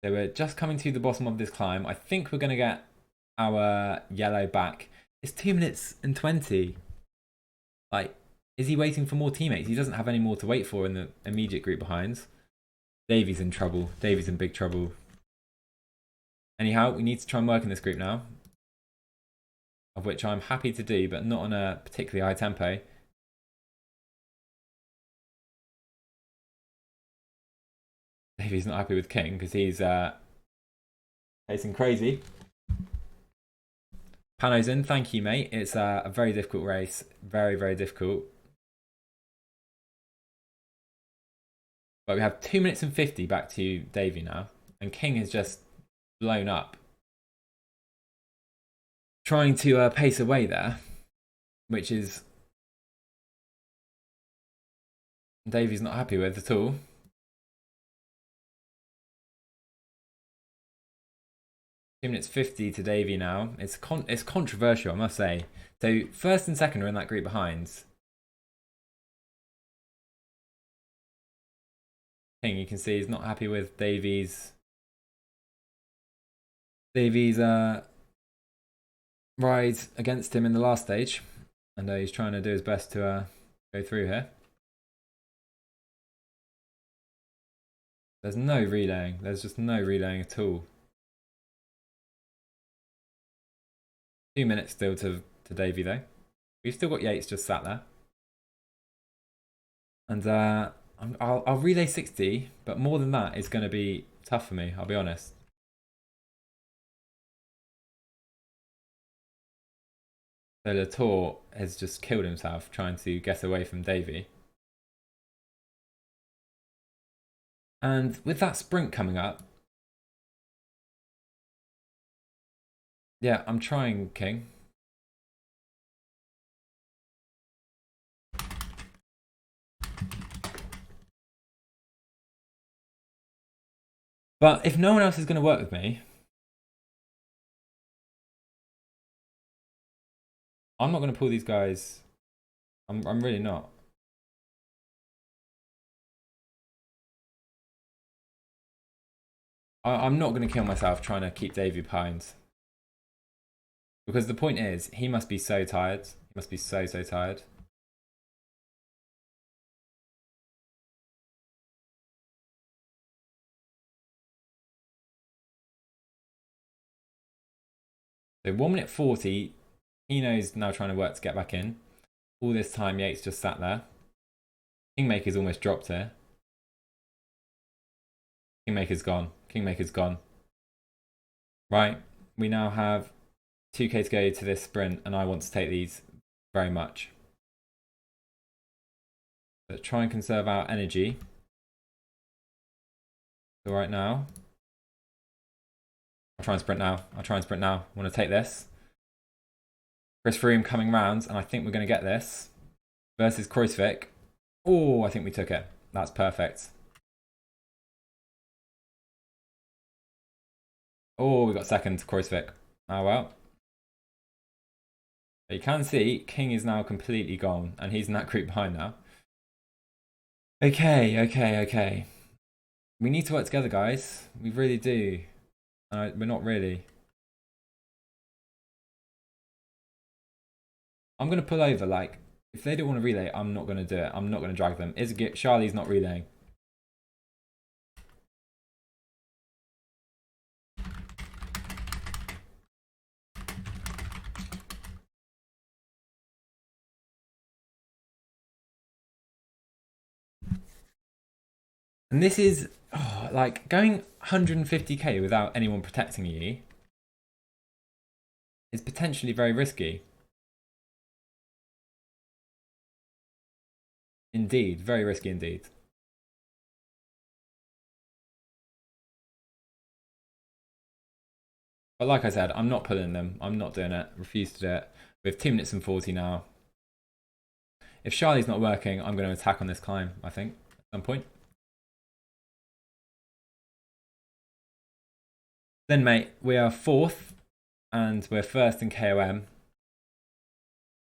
So we're just coming to the bottom of this climb. I think we're going to get our yellow back. It's 2 minutes and 20. Like, is he waiting for more teammates? He doesn't have any more to wait for in the immediate group behind. Davey's in trouble. Davey's in big trouble. Anyhow, we need to try and work in this group now. Of which I'm happy to do, but not on a particularly high tempo. Davey's not happy with King because he's pacing crazy. Pano's in, thank you, mate. It's a very difficult race. Very, very difficult. But we have 2 minutes and 50 back to Davey now. And King is just blown up. Trying to pace away there. Which is Davey's not happy with at all. Two minutes 50 to Davey now. It's controversial, I must say. So first and second are in that group behind. King, you can see he's not happy with Davey's ride against him in the last stage, and he's trying to do his best to go through here. There's no relaying. There's just no relaying at all. 2 minutes still to Davey though. We've still got Yates just sat there. And I'll relay 60, but more than that is going to be tough for me, I'll be honest. So Latour has just killed himself trying to get away from Davey. And with that sprint coming up, yeah, I'm trying, King. But if no one else is going to work with me, I'm not going to pull these guys. I'm really not. I'm not going to kill myself trying to keep Davey behind. Because the point is, he must be so tired. He must be so tired. So 1 minute 40. Hino's now trying to work to get back in. All this time, Yates just sat there. Kingmaker's almost dropped here. Kingmaker's gone. Kingmaker's gone. Right, we now have 2k to go to this sprint, and I want to take these very much. Let's try and conserve our energy. So right now, I'll try and sprint now. I want to take this. Chris Froome coming round, and I think we're going to get this. Versus Kruijswijk. Oh, I think we took it. That's perfect. Oh, we got second to Kruijswijk. Oh, well. But you can see King is now completely gone, and he's in that group behind now. Okay. We need to work together, guys. We really do. We're not really. I'm going to pull over. Like, if they don't want to relay, I'm not going to do it. I'm not going to drag them. Charlie's not relaying. And this is like going 150k without anyone protecting you is potentially very risky. Indeed, very risky indeed. But like I said, I'm not pulling them. I'm not doing it. Refuse to do it. We have 2 minutes and 40 now. If Charlie's not working, I'm going to attack on this climb, I think, at some point. Then, mate, we are 4th and we're 1st in KOM.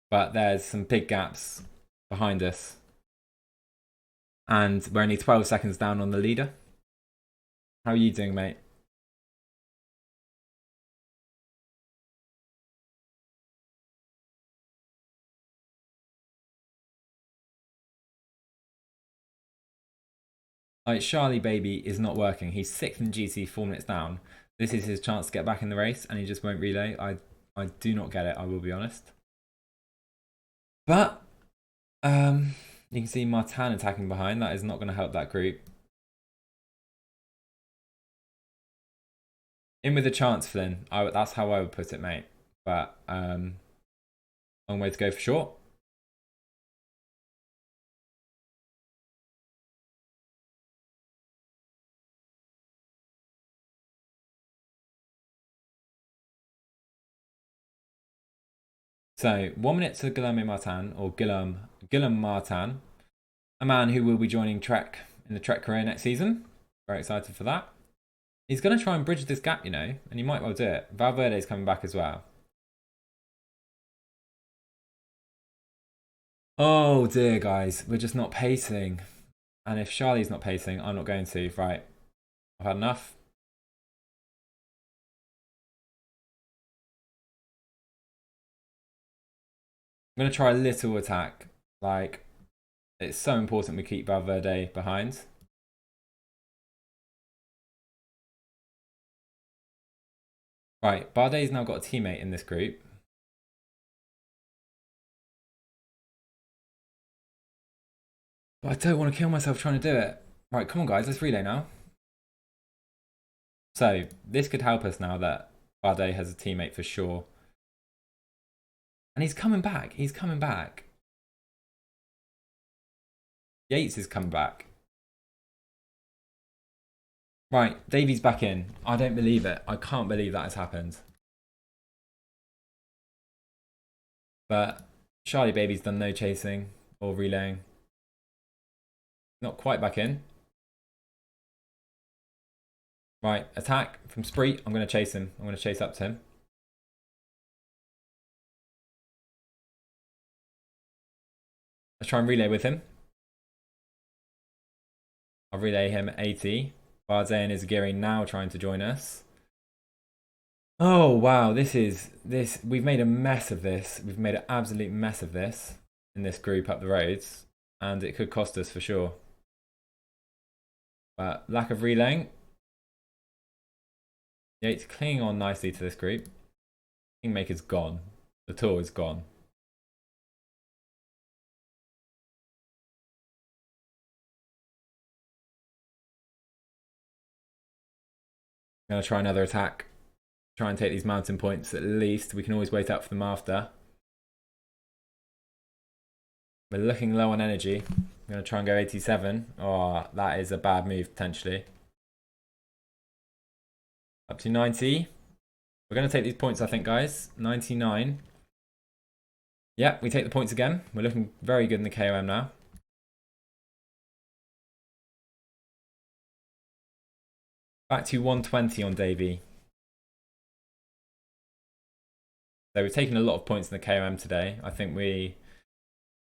But there's some big gaps behind us. And we're only 12 seconds down on the leader. How are you doing, mate? Like, Charlie Baby is not working. He's 6th in GC, 4 minutes down. This is his chance to get back in the race, and he just won't relay. I do not get it, I will be honest. But, you can see Martin attacking behind. That is not going to help that group. In with a chance, Flynn. That's how I would put it, mate. But, long way to go for short. So 1 minute to Guillaume Martin, or Guillaume Martin, a man who will be joining Trek in the Trek career next season. Very excited for that. He's going to try and bridge this gap, you know, and he might well do it. Valverde's coming back as well. Oh dear, guys, we're just not pacing. And if Charlie's not pacing, I'm not going to. Right, I've had enough. I'm going to try a little attack. Like, it's so important we keep Valverde behind. Right, Bardet's now got a teammate in this group. But I don't want to kill myself trying to do it. Right, come on guys, let's relay now. So, this could help us now that Bardet has a teammate for sure. And he's coming back, he's coming back. Yates is coming back. Right, Davy's back in. I don't believe it. I can't believe that has happened. But Charlie Baby's done no chasing or relaying. Not quite back in. Right, attack from Spree. I'm going to chase him. I'm going to chase up to him. Let's try and relay with him. I'll relay him 80. Bardet and Izagiri now trying to join us. Oh wow, we've made a mess of this. We've made an absolute mess of this in this group up the roads, and it could cost us for sure. But lack of relaying. Yates clinging on nicely to this group. Kingmaker's gone. The tour is gone. I'm going to try another attack. Try and take these mountain points at least. We can always wait up for them after. We're looking low on energy. I'm going to try and go 87. Oh, that is a bad move potentially. Up to 90. We're going to take these points, I think, guys. 99. Yeah, we take the points again. We're looking very good in the KOM now. Back to 120 on Davey. So we've taken a lot of points in the KOM today. I think we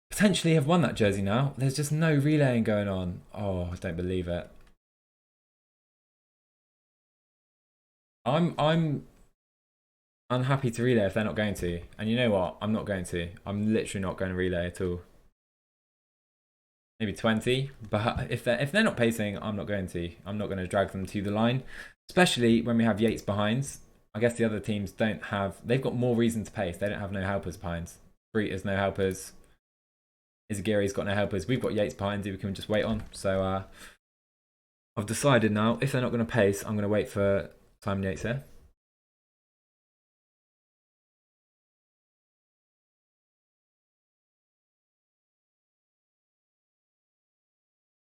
potentially have won that jersey now. There's just no relaying going on. Oh, I don't believe it. I'm unhappy to relay if they're not going to. And you know what? I'm not going to. I'm literally not going to relay at all. Maybe 20, but if they're not pacing, I'm not going to. I'm not going to drag them to the line, especially when we have Yates behind. I guess the other teams don't have. They've got more reason to pace. They don't have no helpers behind. Breita's no helpers. Izagiri's got no helpers. We've got Yates behind who we can just wait on. So I've decided now, if they're not going to pace, I'm going to wait for Simon Yates here.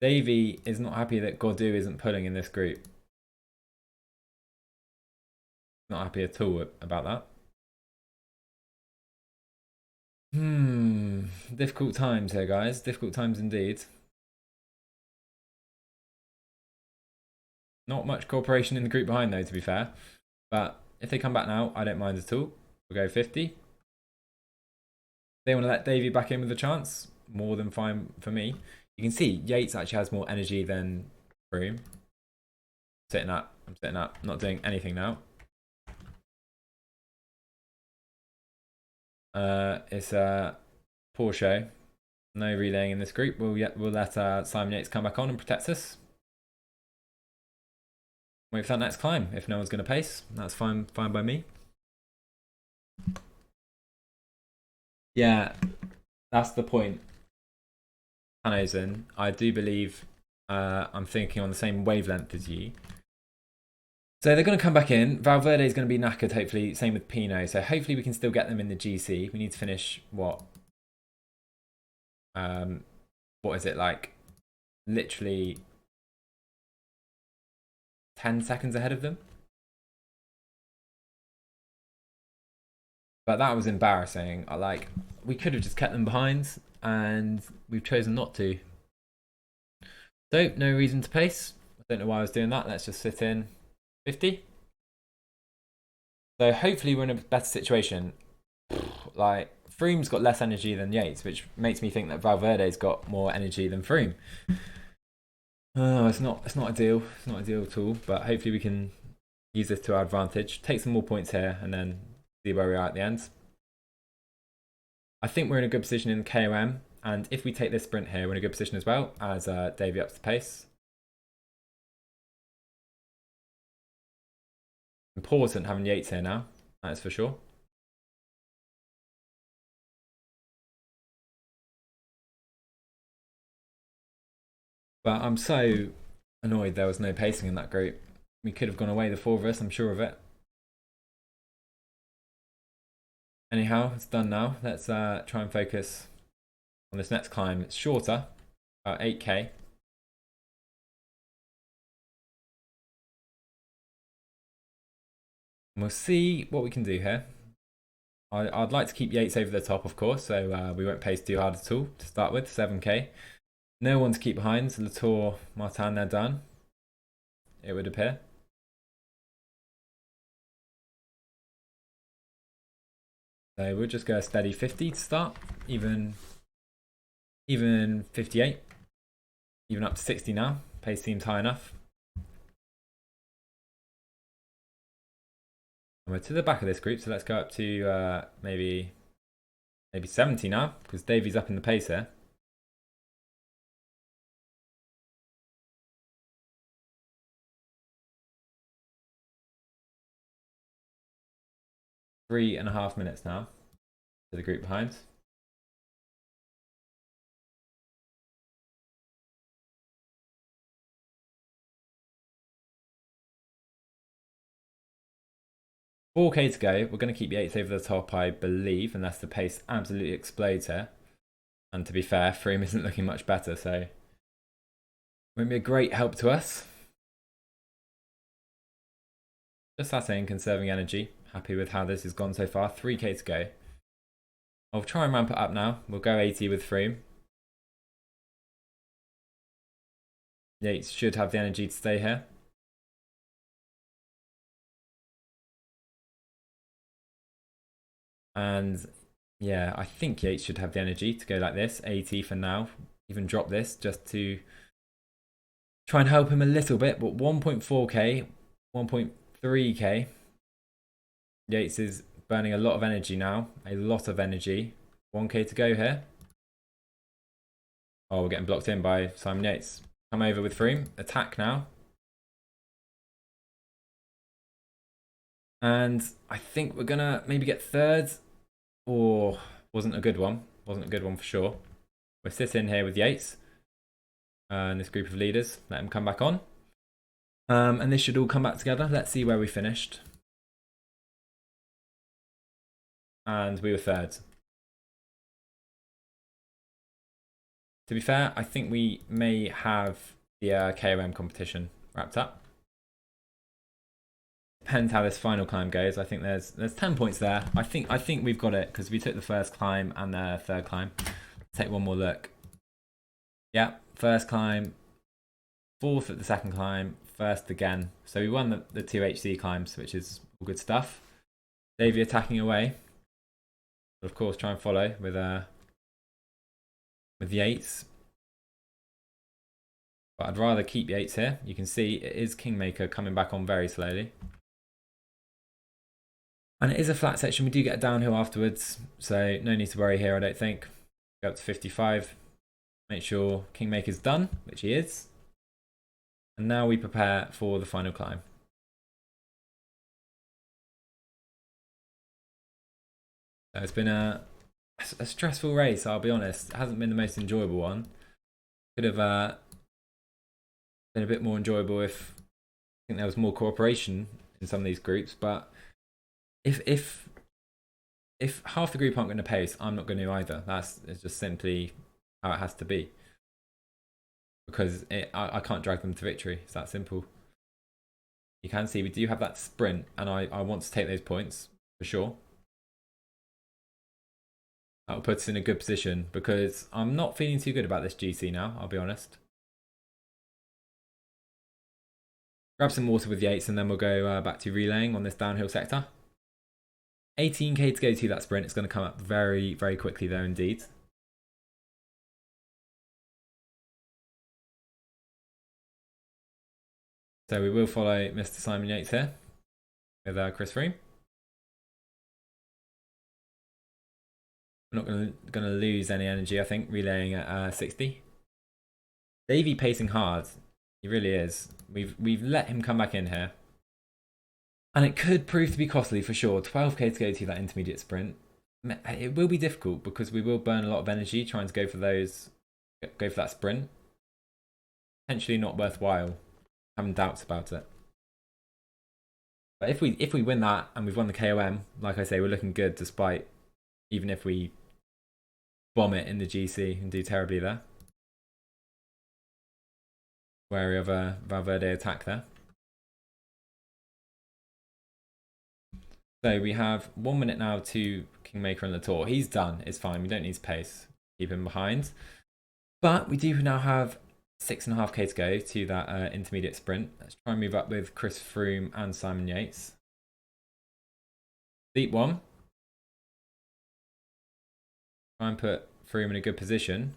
Davey is not happy that Gordu isn't pulling in this group. Not happy at all about that. Difficult times here, guys. Difficult times indeed. Not much cooperation in the group behind, though, to be fair. But if they come back now, I don't mind at all. We'll go 50. They want to let Davey back in with a chance. More than fine for me. You can see Yates actually has more energy than Froome. Sitting up. I'm sitting up. Not doing anything now. It's a poor show. No relaying in this group. We'll let Simon Yates come back on and protect us. Wait for that next climb. If no one's going to pace, that's fine by me. Yeah, that's the point. Hanozen, I do believe I'm thinking on the same wavelength as you. So they're going to come back in. Valverde is going to be knackered, hopefully. Same with Pinot. So hopefully we can still get them in the GC. We need to finish, what is it, like literally 10 seconds ahead of them? But that was embarrassing. Like, we could have just kept them behind, and we've chosen not to. So, no reason to pace. I don't know why I was doing that. Let's just sit in 50. So, hopefully we're in a better situation. Like, Froome's got less energy than Yates, which makes me think that Valverde's got more energy than Froome. Oh, it's not ideal. It's not ideal at all. But hopefully we can use this to our advantage. Take some more points here, and then see where we are at the end. I think we're in a good position in KOM, and if we take this sprint here, we're in a good position as well, as Davey ups the pace. Important having Yates here now, that's for sure. But I'm so annoyed there was no pacing in that group. We could have gone away, the four of us, I'm sure of it. Anyhow, it's done now. Let's try and focus on this next climb. It's shorter, about 8k. And we'll see what we can do here. I'd like to keep Yates over the top, of course, so we won't pace too hard at all to start with, 7k. No one to keep behind, so Latour, Martin, they're done, it would appear. So we'll just go a steady 50 to start, even 58, even up to 60 now. Pace seems high enough. And we're to the back of this group, so let's go up to maybe 70 now, because Davey's up in the pace here. Three and a half minutes now to the group behind. $4k to go. We're going to keep Yates over the top, I believe, unless the pace absolutely explodes here. And to be fair, Froome isn't looking much better, so won't be a great help to us. Just that saying, conserving energy. Happy with how this has gone so far. 3k to go. I'll try and ramp it up now. We'll go 80 with Froome. Yates should have the energy to stay here. And yeah, I think Yates should have the energy to go like this. 80 for now. Even drop this just to try and help him a little bit. But 1.4k, 1.3 3k. Yates is burning a lot of energy now. A lot of energy. 1k to go here. Oh, we're getting blocked in by Simon Yates. Come over with Froome. Attack now. And I think we're going to maybe get third. Or wasn't a good one. Wasn't a good one for sure. We're sitting here with Yates. And this group of leaders. Let him come back on. And this should all come back together. Let's see where we finished. And we were third. To be fair, I think we may have the KOM competition wrapped up. Depends how this final climb goes. I think there's 10 points there. I think we've got it because we took the first climb and the third climb. Take one more look. Yeah, first climb, fourth at the second climb, first again. So we won the 2 HC climbs, which is all good stuff. Davey attacking away. But of course, try and follow with Yates. But I'd rather keep Yates here. You can see it is Kingmaker coming back on very slowly. And it is a flat section. We do get a downhill afterwards, so no need to worry here, I don't think. Go up to 55. Make sure Kingmaker's done, which he is. And now we prepare for the final climb. So it's been a stressful race, I'll be honest. It hasn't been the most enjoyable one. Could have been a bit more enjoyable if I think there was more cooperation in some of these groups, but if half the group aren't going to pace, I'm not going to either. It's just simply how it has to be. Because I can't drag them to victory. It's that simple. You can see we do have that sprint, and I want to take those points for sure. That will put us in a good position because I'm not feeling too good about this GC now, I'll be honest. Grab some water with Yates and then we'll go back to relaying on this downhill sector. 18k to go to that sprint. It's going to come up very, very quickly though indeed. So we will follow Mr. Simon Yates here with Chris Froome. We're not going to lose any energy, I think, relaying at 60. Davey pacing hard. He really is. We've let him come back in here. And it could prove to be costly for sure. 12k to go to that intermediate sprint. It will be difficult because we will burn a lot of energy trying to go for that sprint. Potentially not worthwhile. Having doubts about it. But if we win that and we've won the KOM, like I say, we're looking good despite even if we bomb it in the GC and do terribly there. Wary of a Valverde attack there. So we have 1 minute now to Kingmaker and Latour. He's done. It's fine. We don't need to pace. Keep him behind. But we do now have 6.5k to go to that intermediate sprint. Let's try and move up with Chris Froome and Simon Yates. Deep one. Try and put Froome in a good position.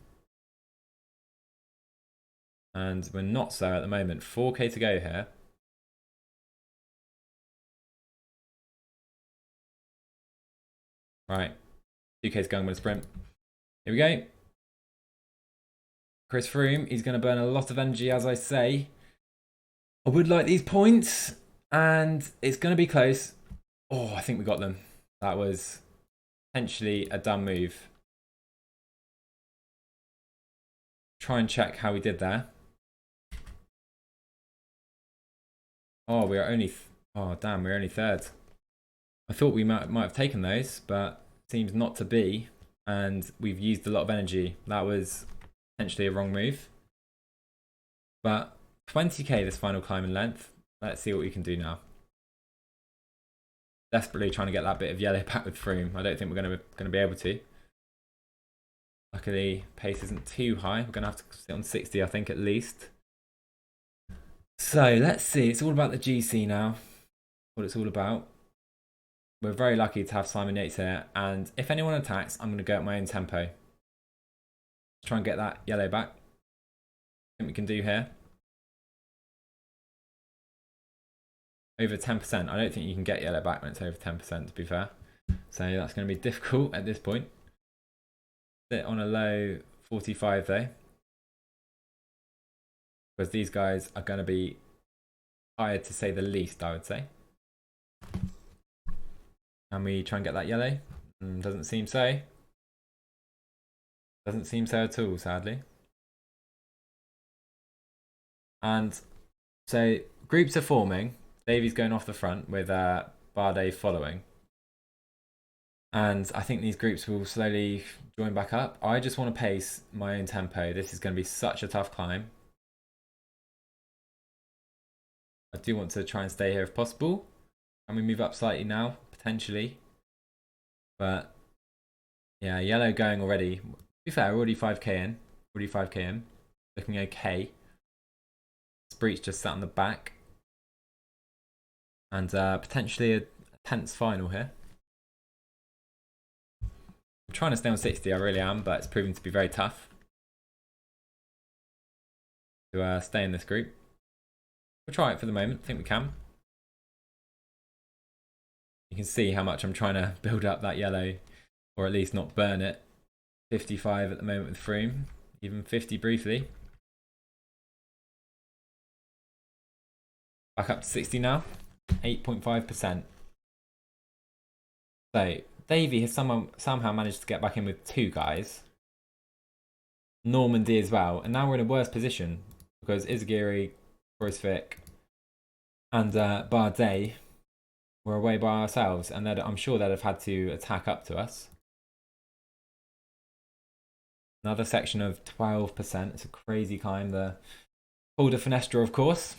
And we're not so at the moment. 4k to go here. Right. 2k's going with a sprint. Here we go. Chris Froome, he's going to burn a lot of energy, as I say. I would like these points. And it's going to be close. Oh, I think we got them. That was potentially a dumb move. Try and check how we did there. Oh, we are only... oh, damn, we're only third. I thought we might have taken those, but seems not to be. And we've used a lot of energy. That was potentially a wrong move. But 20k this final climb in length. Let's see what we can do now. Desperately trying to get that bit of yellow back with Froome. I don't think we're going to be able to. Luckily, pace isn't too high. We're going to have to sit on 60, I think, at least. So, let's see. It's all about the GC now. What it's all about. We're very lucky to have Simon Yates here. And if anyone attacks, I'm going to go at my own tempo. Let's try and get that yellow back. I think we can do here. over 10%. I don't think you can get yellow back when it's over 10%, to be fair. So that's going to be difficult at this point. Sit on a low 45 though, because these guys are going to be tired to say the least, I would say. Can we try and get that yellow? Doesn't seem so. Doesn't seem so at all, sadly. And so groups are forming. Davy's going off the front with Bardet following. And I think these groups will slowly join back up. I just want to pace my own tempo. This is going to be such a tough climb. I do want to try and stay here if possible. Can we move up slightly now? Potentially. But yeah, yellow going already. To be fair, already 5k in. Already 5k in. Looking okay. Breach just sat on the back. And potentially a tense final here. I'm trying to stay on 60, I really am, but it's proving to be very tough to stay in this group. We'll try it for the moment. I think we can. You can see how much I'm trying to build up that yellow, or at least not burn it. 55 at the moment with Froome, even 50 briefly. Back up to 60 now, 8.5%. So Davy has somehow managed to get back in with 2 guys. Normandy as well, and now we're in a worse position because Izagiri, Kruijswijk, and Bardet were away by ourselves, and I'm sure they'd have had to attack up to us. Another section of 12%. It's a crazy climb. The Col de Fenestra, of course.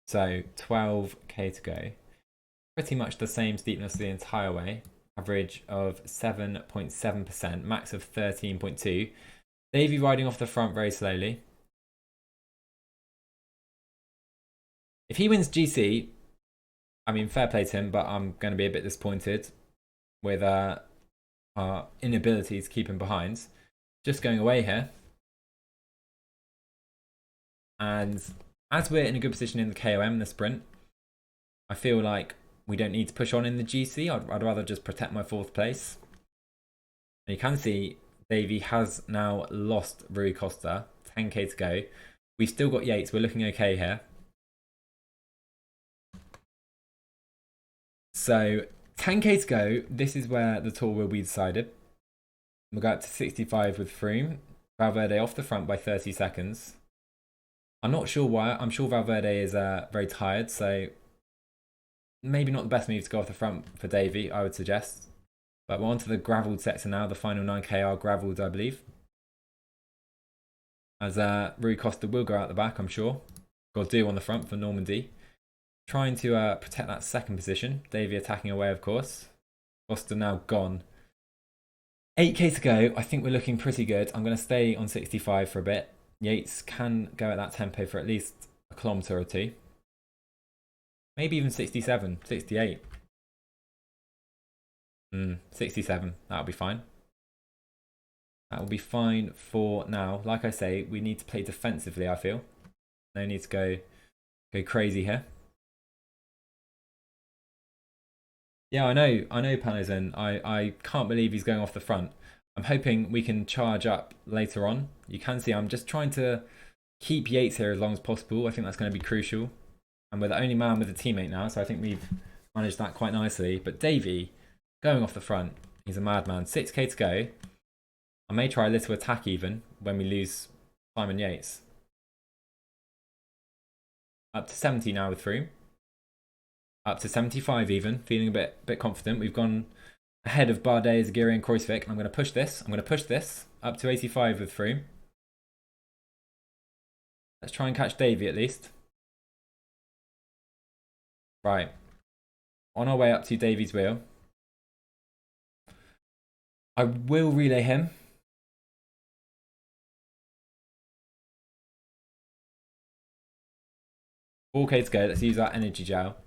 So 12k to go. Pretty much the same steepness the entire way. Average of 7.7%, max of 13.2. Davy riding off the front very slowly. If he wins GC, I mean, fair play to him, but I'm going to be a bit disappointed with our inability to keep him behind. Just going away here. And as we're in a good position in the KOM, the sprint, I feel like we don't need to push on in the GC. I'd rather just protect my 4th place. And you can see Davy has now lost Rui Costa. 10k to go. We've still got Yates. We're looking okay here. So 10k to go. This is where the tour will be decided. We'll go up to 65 with Froome. Valverde off the front by 30 seconds. I'm not sure why. I'm sure Valverde is very tired, so maybe not the best move to go off the front for Davy, I would suggest. But we're on to the gravelled sector now. The final 9k are gravelled, I believe. As Rui Costa will go out the back, I'm sure. Gaudu on the front for Normandy. Trying to protect that 2nd position. Davy attacking away, of course. Costa now gone. 8k to go. I think we're looking pretty good. I'm going to stay on 65 for a bit. Yates can go at that tempo for at least a kilometre or 2. Maybe even 67, 68. 67, that'll be fine. That will be fine for now. Like I say, we need to play defensively, I feel. No need to go crazy here. Yeah, I know, Panizin. I can't believe he's going off the front. I'm hoping we can charge up later on. You can see I'm just trying to keep Yates here as long as possible. I think that's going to be crucial. And we're the only man with a teammate now, so I think we've managed that quite nicely. But Davy, going off the front, he's a madman. 6k to go. I may try a little attack even when we lose Simon Yates. Up to 70 now with Froome. Up to 75 even, feeling a bit confident. We've gone ahead of Bardet, Izagiri and Kruijswijk. I'm going to push this. Up to 85 with Froome. Let's try and catch Davy at least. Right. On our way up to Davy's wheel. I will relay him. Okay to go. Let's use our energy gel.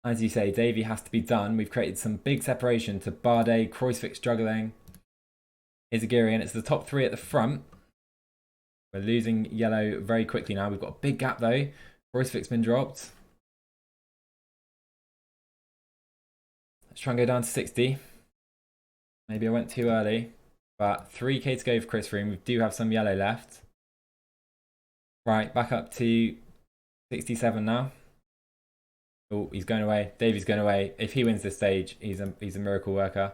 As you say, Davy has to be done. We've created some big separation to Bardet, Kruijswijk struggling. Izagiri, and it's the top 3 at the front. We're losing yellow very quickly now. We've got a big gap though. Roycevik's been dropped. Let's try and go down to 60. Maybe I went too early. But 3k to go for Chris Froome. We do have some yellow left. Right, back up to 67 now. Oh, he's going away. Davey's going away. If he wins this stage, he's a miracle worker.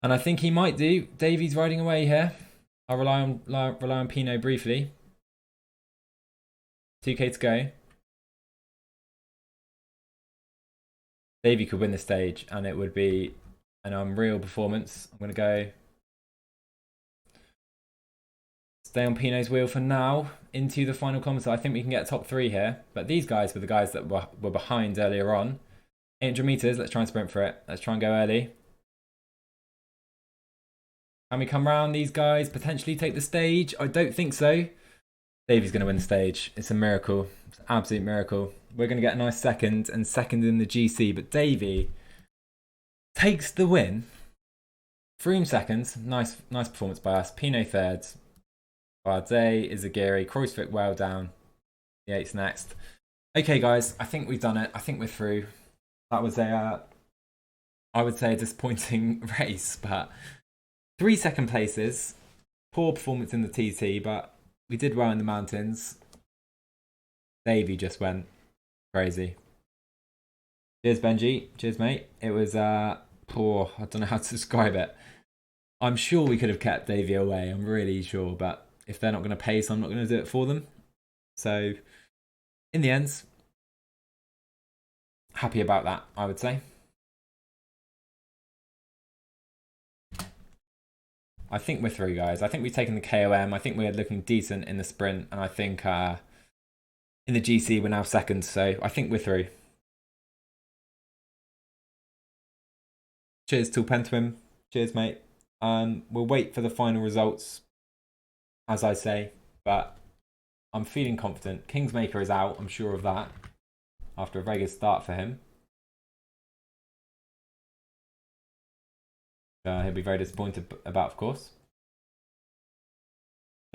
And I think he might do. Davey's riding away here. I'll rely on Pinot briefly. 2k to go. Davey could win the stage, and it would be an unreal performance. I'm going to go stay on Pinot's wheel for now into the final kilometre. I think we can get top 3 here. But these guys were the guys that were behind earlier on. 800 metres. Let's try and sprint for it. Let's try and go early. Can we come round these guys? Potentially take the stage? I don't think so. Davey's going to win the stage. It's a miracle. It's an absolute miracle. We're going to get a nice second and second in the GC. But Davey takes the win. Froome second. Nice performance by us. Pinot third. Bardet, Izagiri, Kruijswijk well down. The 8's next. Okay, guys. I think we've done it. I think we're through. That was I would say a disappointing race. But 3 second places. Poor performance in the TT, but we did well in the mountains. Davey just went crazy. Cheers, Benji. Cheers, mate. It was poor. I don't know how to describe it. I'm sure we could have kept Davey away. I'm really sure. But if they're not going to pace, I'm not going to do it for them. So, in the end, happy about that, I would say. I think we're through, guys. I think we've taken the KOM. I think we're looking decent in the sprint. And I think in the GC, we're now second. So I think we're through. Cheers to Pentwim. Cheers, mate. We'll wait for the final results, as I say. But I'm feeling confident. Kingsmaker is out. I'm sure of that. After a very good start for him. He'll be very disappointed about, of course.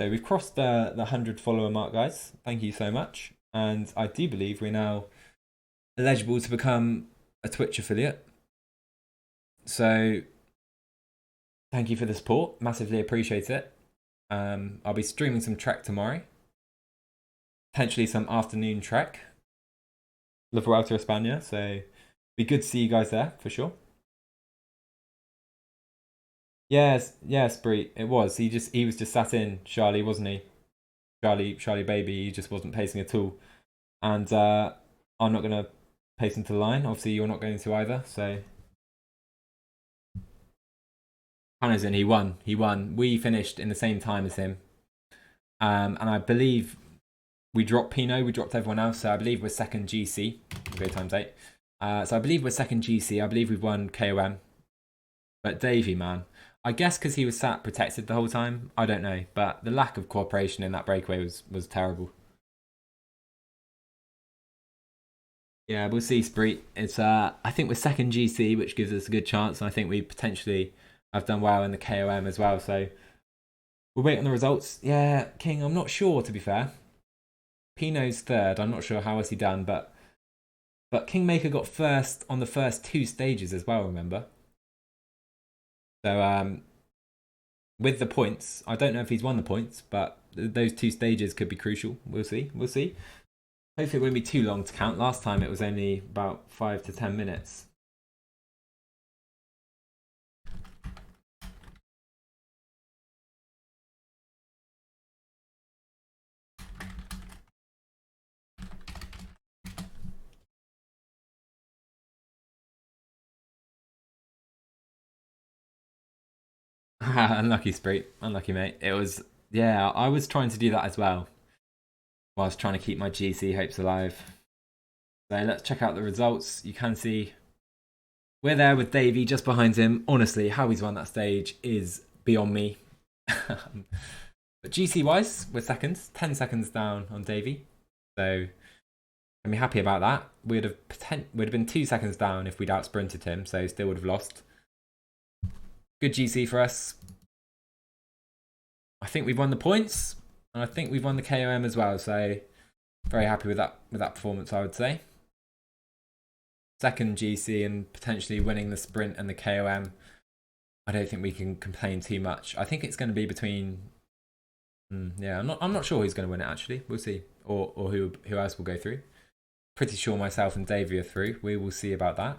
So we've crossed the 100 follower mark, guys. Thank you so much. And I do believe we're now eligible to become a Twitch affiliate. So thank you for the support. Massively appreciate it. I'll be streaming some Trek tomorrow. Potentially some afternoon Trek. La Vuelta a España. So be good to see you guys there for sure. Yes, Bree, it was. He was just sat in, Charlie, wasn't he? Charlie baby, he just wasn't pacing at all. And I'm not gonna pace into the line. Obviously you're not going to either, so Hannah's in, he won. We finished in the same time as him. And I believe we dropped Pinot, we dropped everyone else, so I believe we're second GC. We'll go times 8. So I believe we're second GC. I believe we've won KOM. But Davey, man, I guess because he was sat protected the whole time. I don't know. But the lack of cooperation in that breakaway was terrible. Yeah, we'll see, Spree. It's I think we're second GC, which gives us a good chance. And I think we potentially have done well in the KOM as well. So we'll wait on the results. Yeah, King, I'm not sure, to be fair. Pinot's third. I'm not sure how has he done. But Kingmaker got first on the first 2 stages as well, remember? So with the points, I don't know if he's won the points, but those 2 stages could be crucial. We'll see. Hopefully it won't be too long to count. Last time it was only about 5 to 10 minutes. Unlucky, Spree. Unlucky, mate. It was, yeah, I was trying to do that as well. Whilst trying to keep my GC hopes alive. So let's check out the results. You can see we're there with Davey just behind him. Honestly, how he's won that stage is beyond me. But GC wise, we're second, 10 seconds down on Davey. So I'm happy about that. We'd have been 2 seconds down if we'd out sprinted him, so still would have lost. Good GC for us. I think we've won the points. And I think we've won the KOM as well, so very happy with that performance, I would say. Second GC and potentially winning the sprint and the KOM. I don't think we can complain too much. I think it's going to be between. Yeah, I'm not sure who's going to win it actually. We'll see, or who else will go through. Pretty sure myself and Davey are through. We will see about that.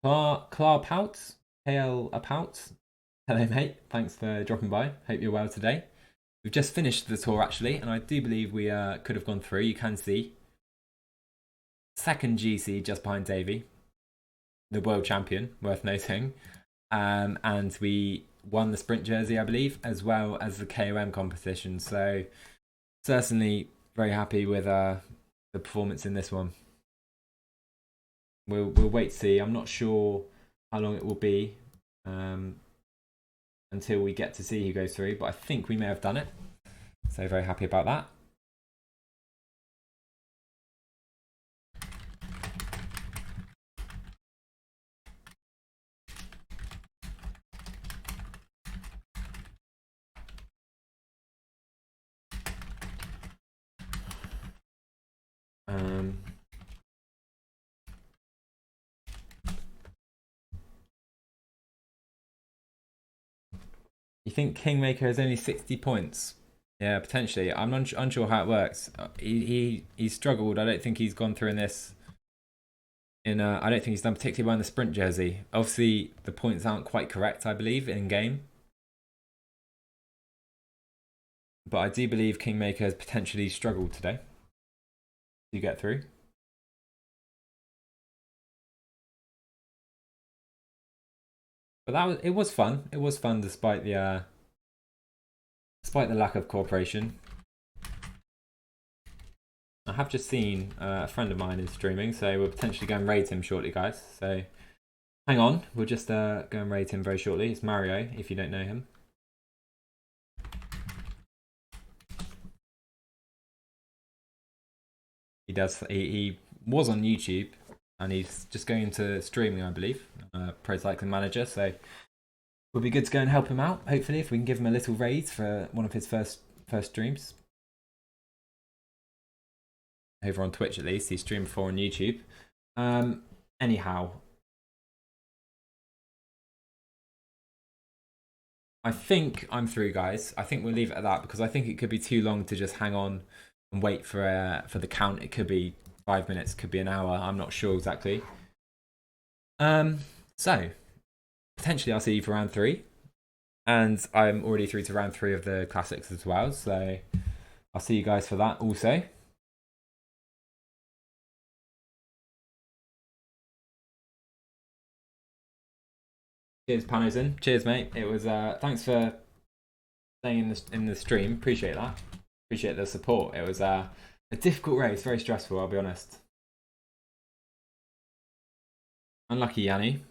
Clar Pouts, KL Pouts. Hello, mate. Thanks for dropping by. Hope you're well today. We've just finished the tour actually, and I do believe we could have gone through. You can see second GC just behind Davey, the world champion, worth noting. And we won the sprint jersey, I believe, as well as the KOM competition. So certainly very happy with the performance in this one. We'll wait to see. I'm not sure how long it will be until we get to see who goes through, but I think we may have done it. So very happy about that. You think Kingmaker has only 60 points? Yeah, potentially. I'm unsure how it works. He struggled. I don't think he's gone through in this. I don't think he's done particularly well in the sprint jersey. Obviously, the points aren't quite correct, I believe, in game. But I do believe Kingmaker has potentially struggled today to get through. But it was fun. It was fun despite the lack of cooperation. I have just seen a friend of mine is streaming, so we'll potentially go and raid him shortly, guys. So hang on, we'll just go and raid him very shortly. It's Mario, if you don't know him. He was on YouTube, and he's just going into streaming, I believe, Pro Cycling Manager. So it would be good to go and help him out. Hopefully, if we can give him a little raid for one of his first streams. Over on Twitch, at least he streamed before on YouTube. Anyhow, I think I'm through, guys. I think we'll leave it at that because I think it could be too long to just hang on and wait for the count. It could be 5 minutes, could be an hour. I'm not sure exactly. So potentially I'll see you for round 3, and I'm already through to round 3 of the classics as well. So I'll see you guys for that also. Cheers, Panosin. Cheers, mate. It was thanks for staying in the stream. Appreciate that. Appreciate the support. It was a difficult race, very stressful. I'll be honest. Unlucky, Yanni.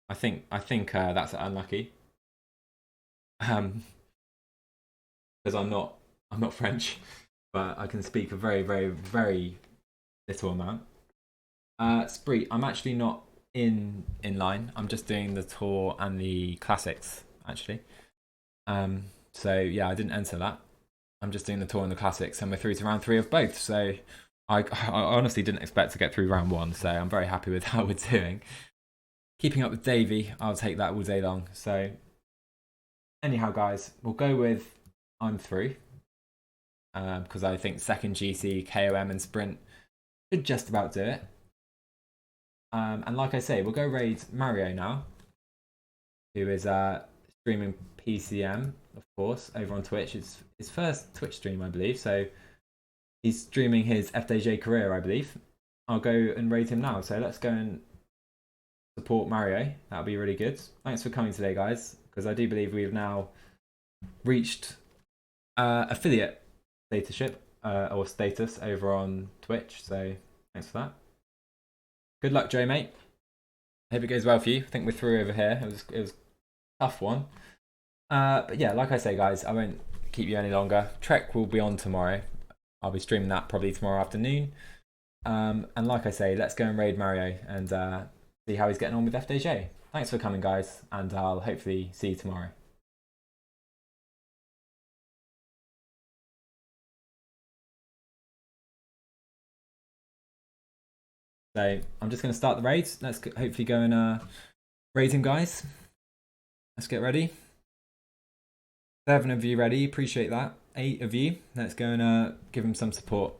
I think that's unlucky. Because I'm not French, but I can speak a very very very little amount. Spree, I'm actually not in line. I'm just doing the tour and the classics actually. So yeah, I didn't enter that. I'm just doing the tour and the classics, and we're through to round 3 of both. So I honestly didn't expect to get through round 1. So I'm very happy with how we're doing. Keeping up with Davey, I'll take that all day long. So anyhow, guys, we'll go with I'm through because I think second GC, KOM, and sprint should just about do it. And like I say, we'll go raid Mario now, who is streaming PCM, of course, over on Twitch. It's his first Twitch stream, I believe. So he's streaming his FDJ career, I believe. I'll go and raid him now. So let's go and support Mario. That'll be really good. Thanks for coming today, guys, because I do believe we've now reached affiliate statusship or status over on Twitch. So thanks for that. Good luck, Joe, mate. Hope it goes well for you. I think we're through over here. It was a tough one. But yeah, like I say, guys, I won't keep you any longer. Trek will be on tomorrow. I'll be streaming that probably tomorrow afternoon. And like I say, let's go and raid Mario and see how he's getting on with FDJ. Thanks for coming, guys, and I'll hopefully see you tomorrow. So I'm just going to start the raid. Let's hopefully go and raid him, guys. Let's get ready. 7 of you ready. Appreciate that. 8 of you. Let's go and give him some support.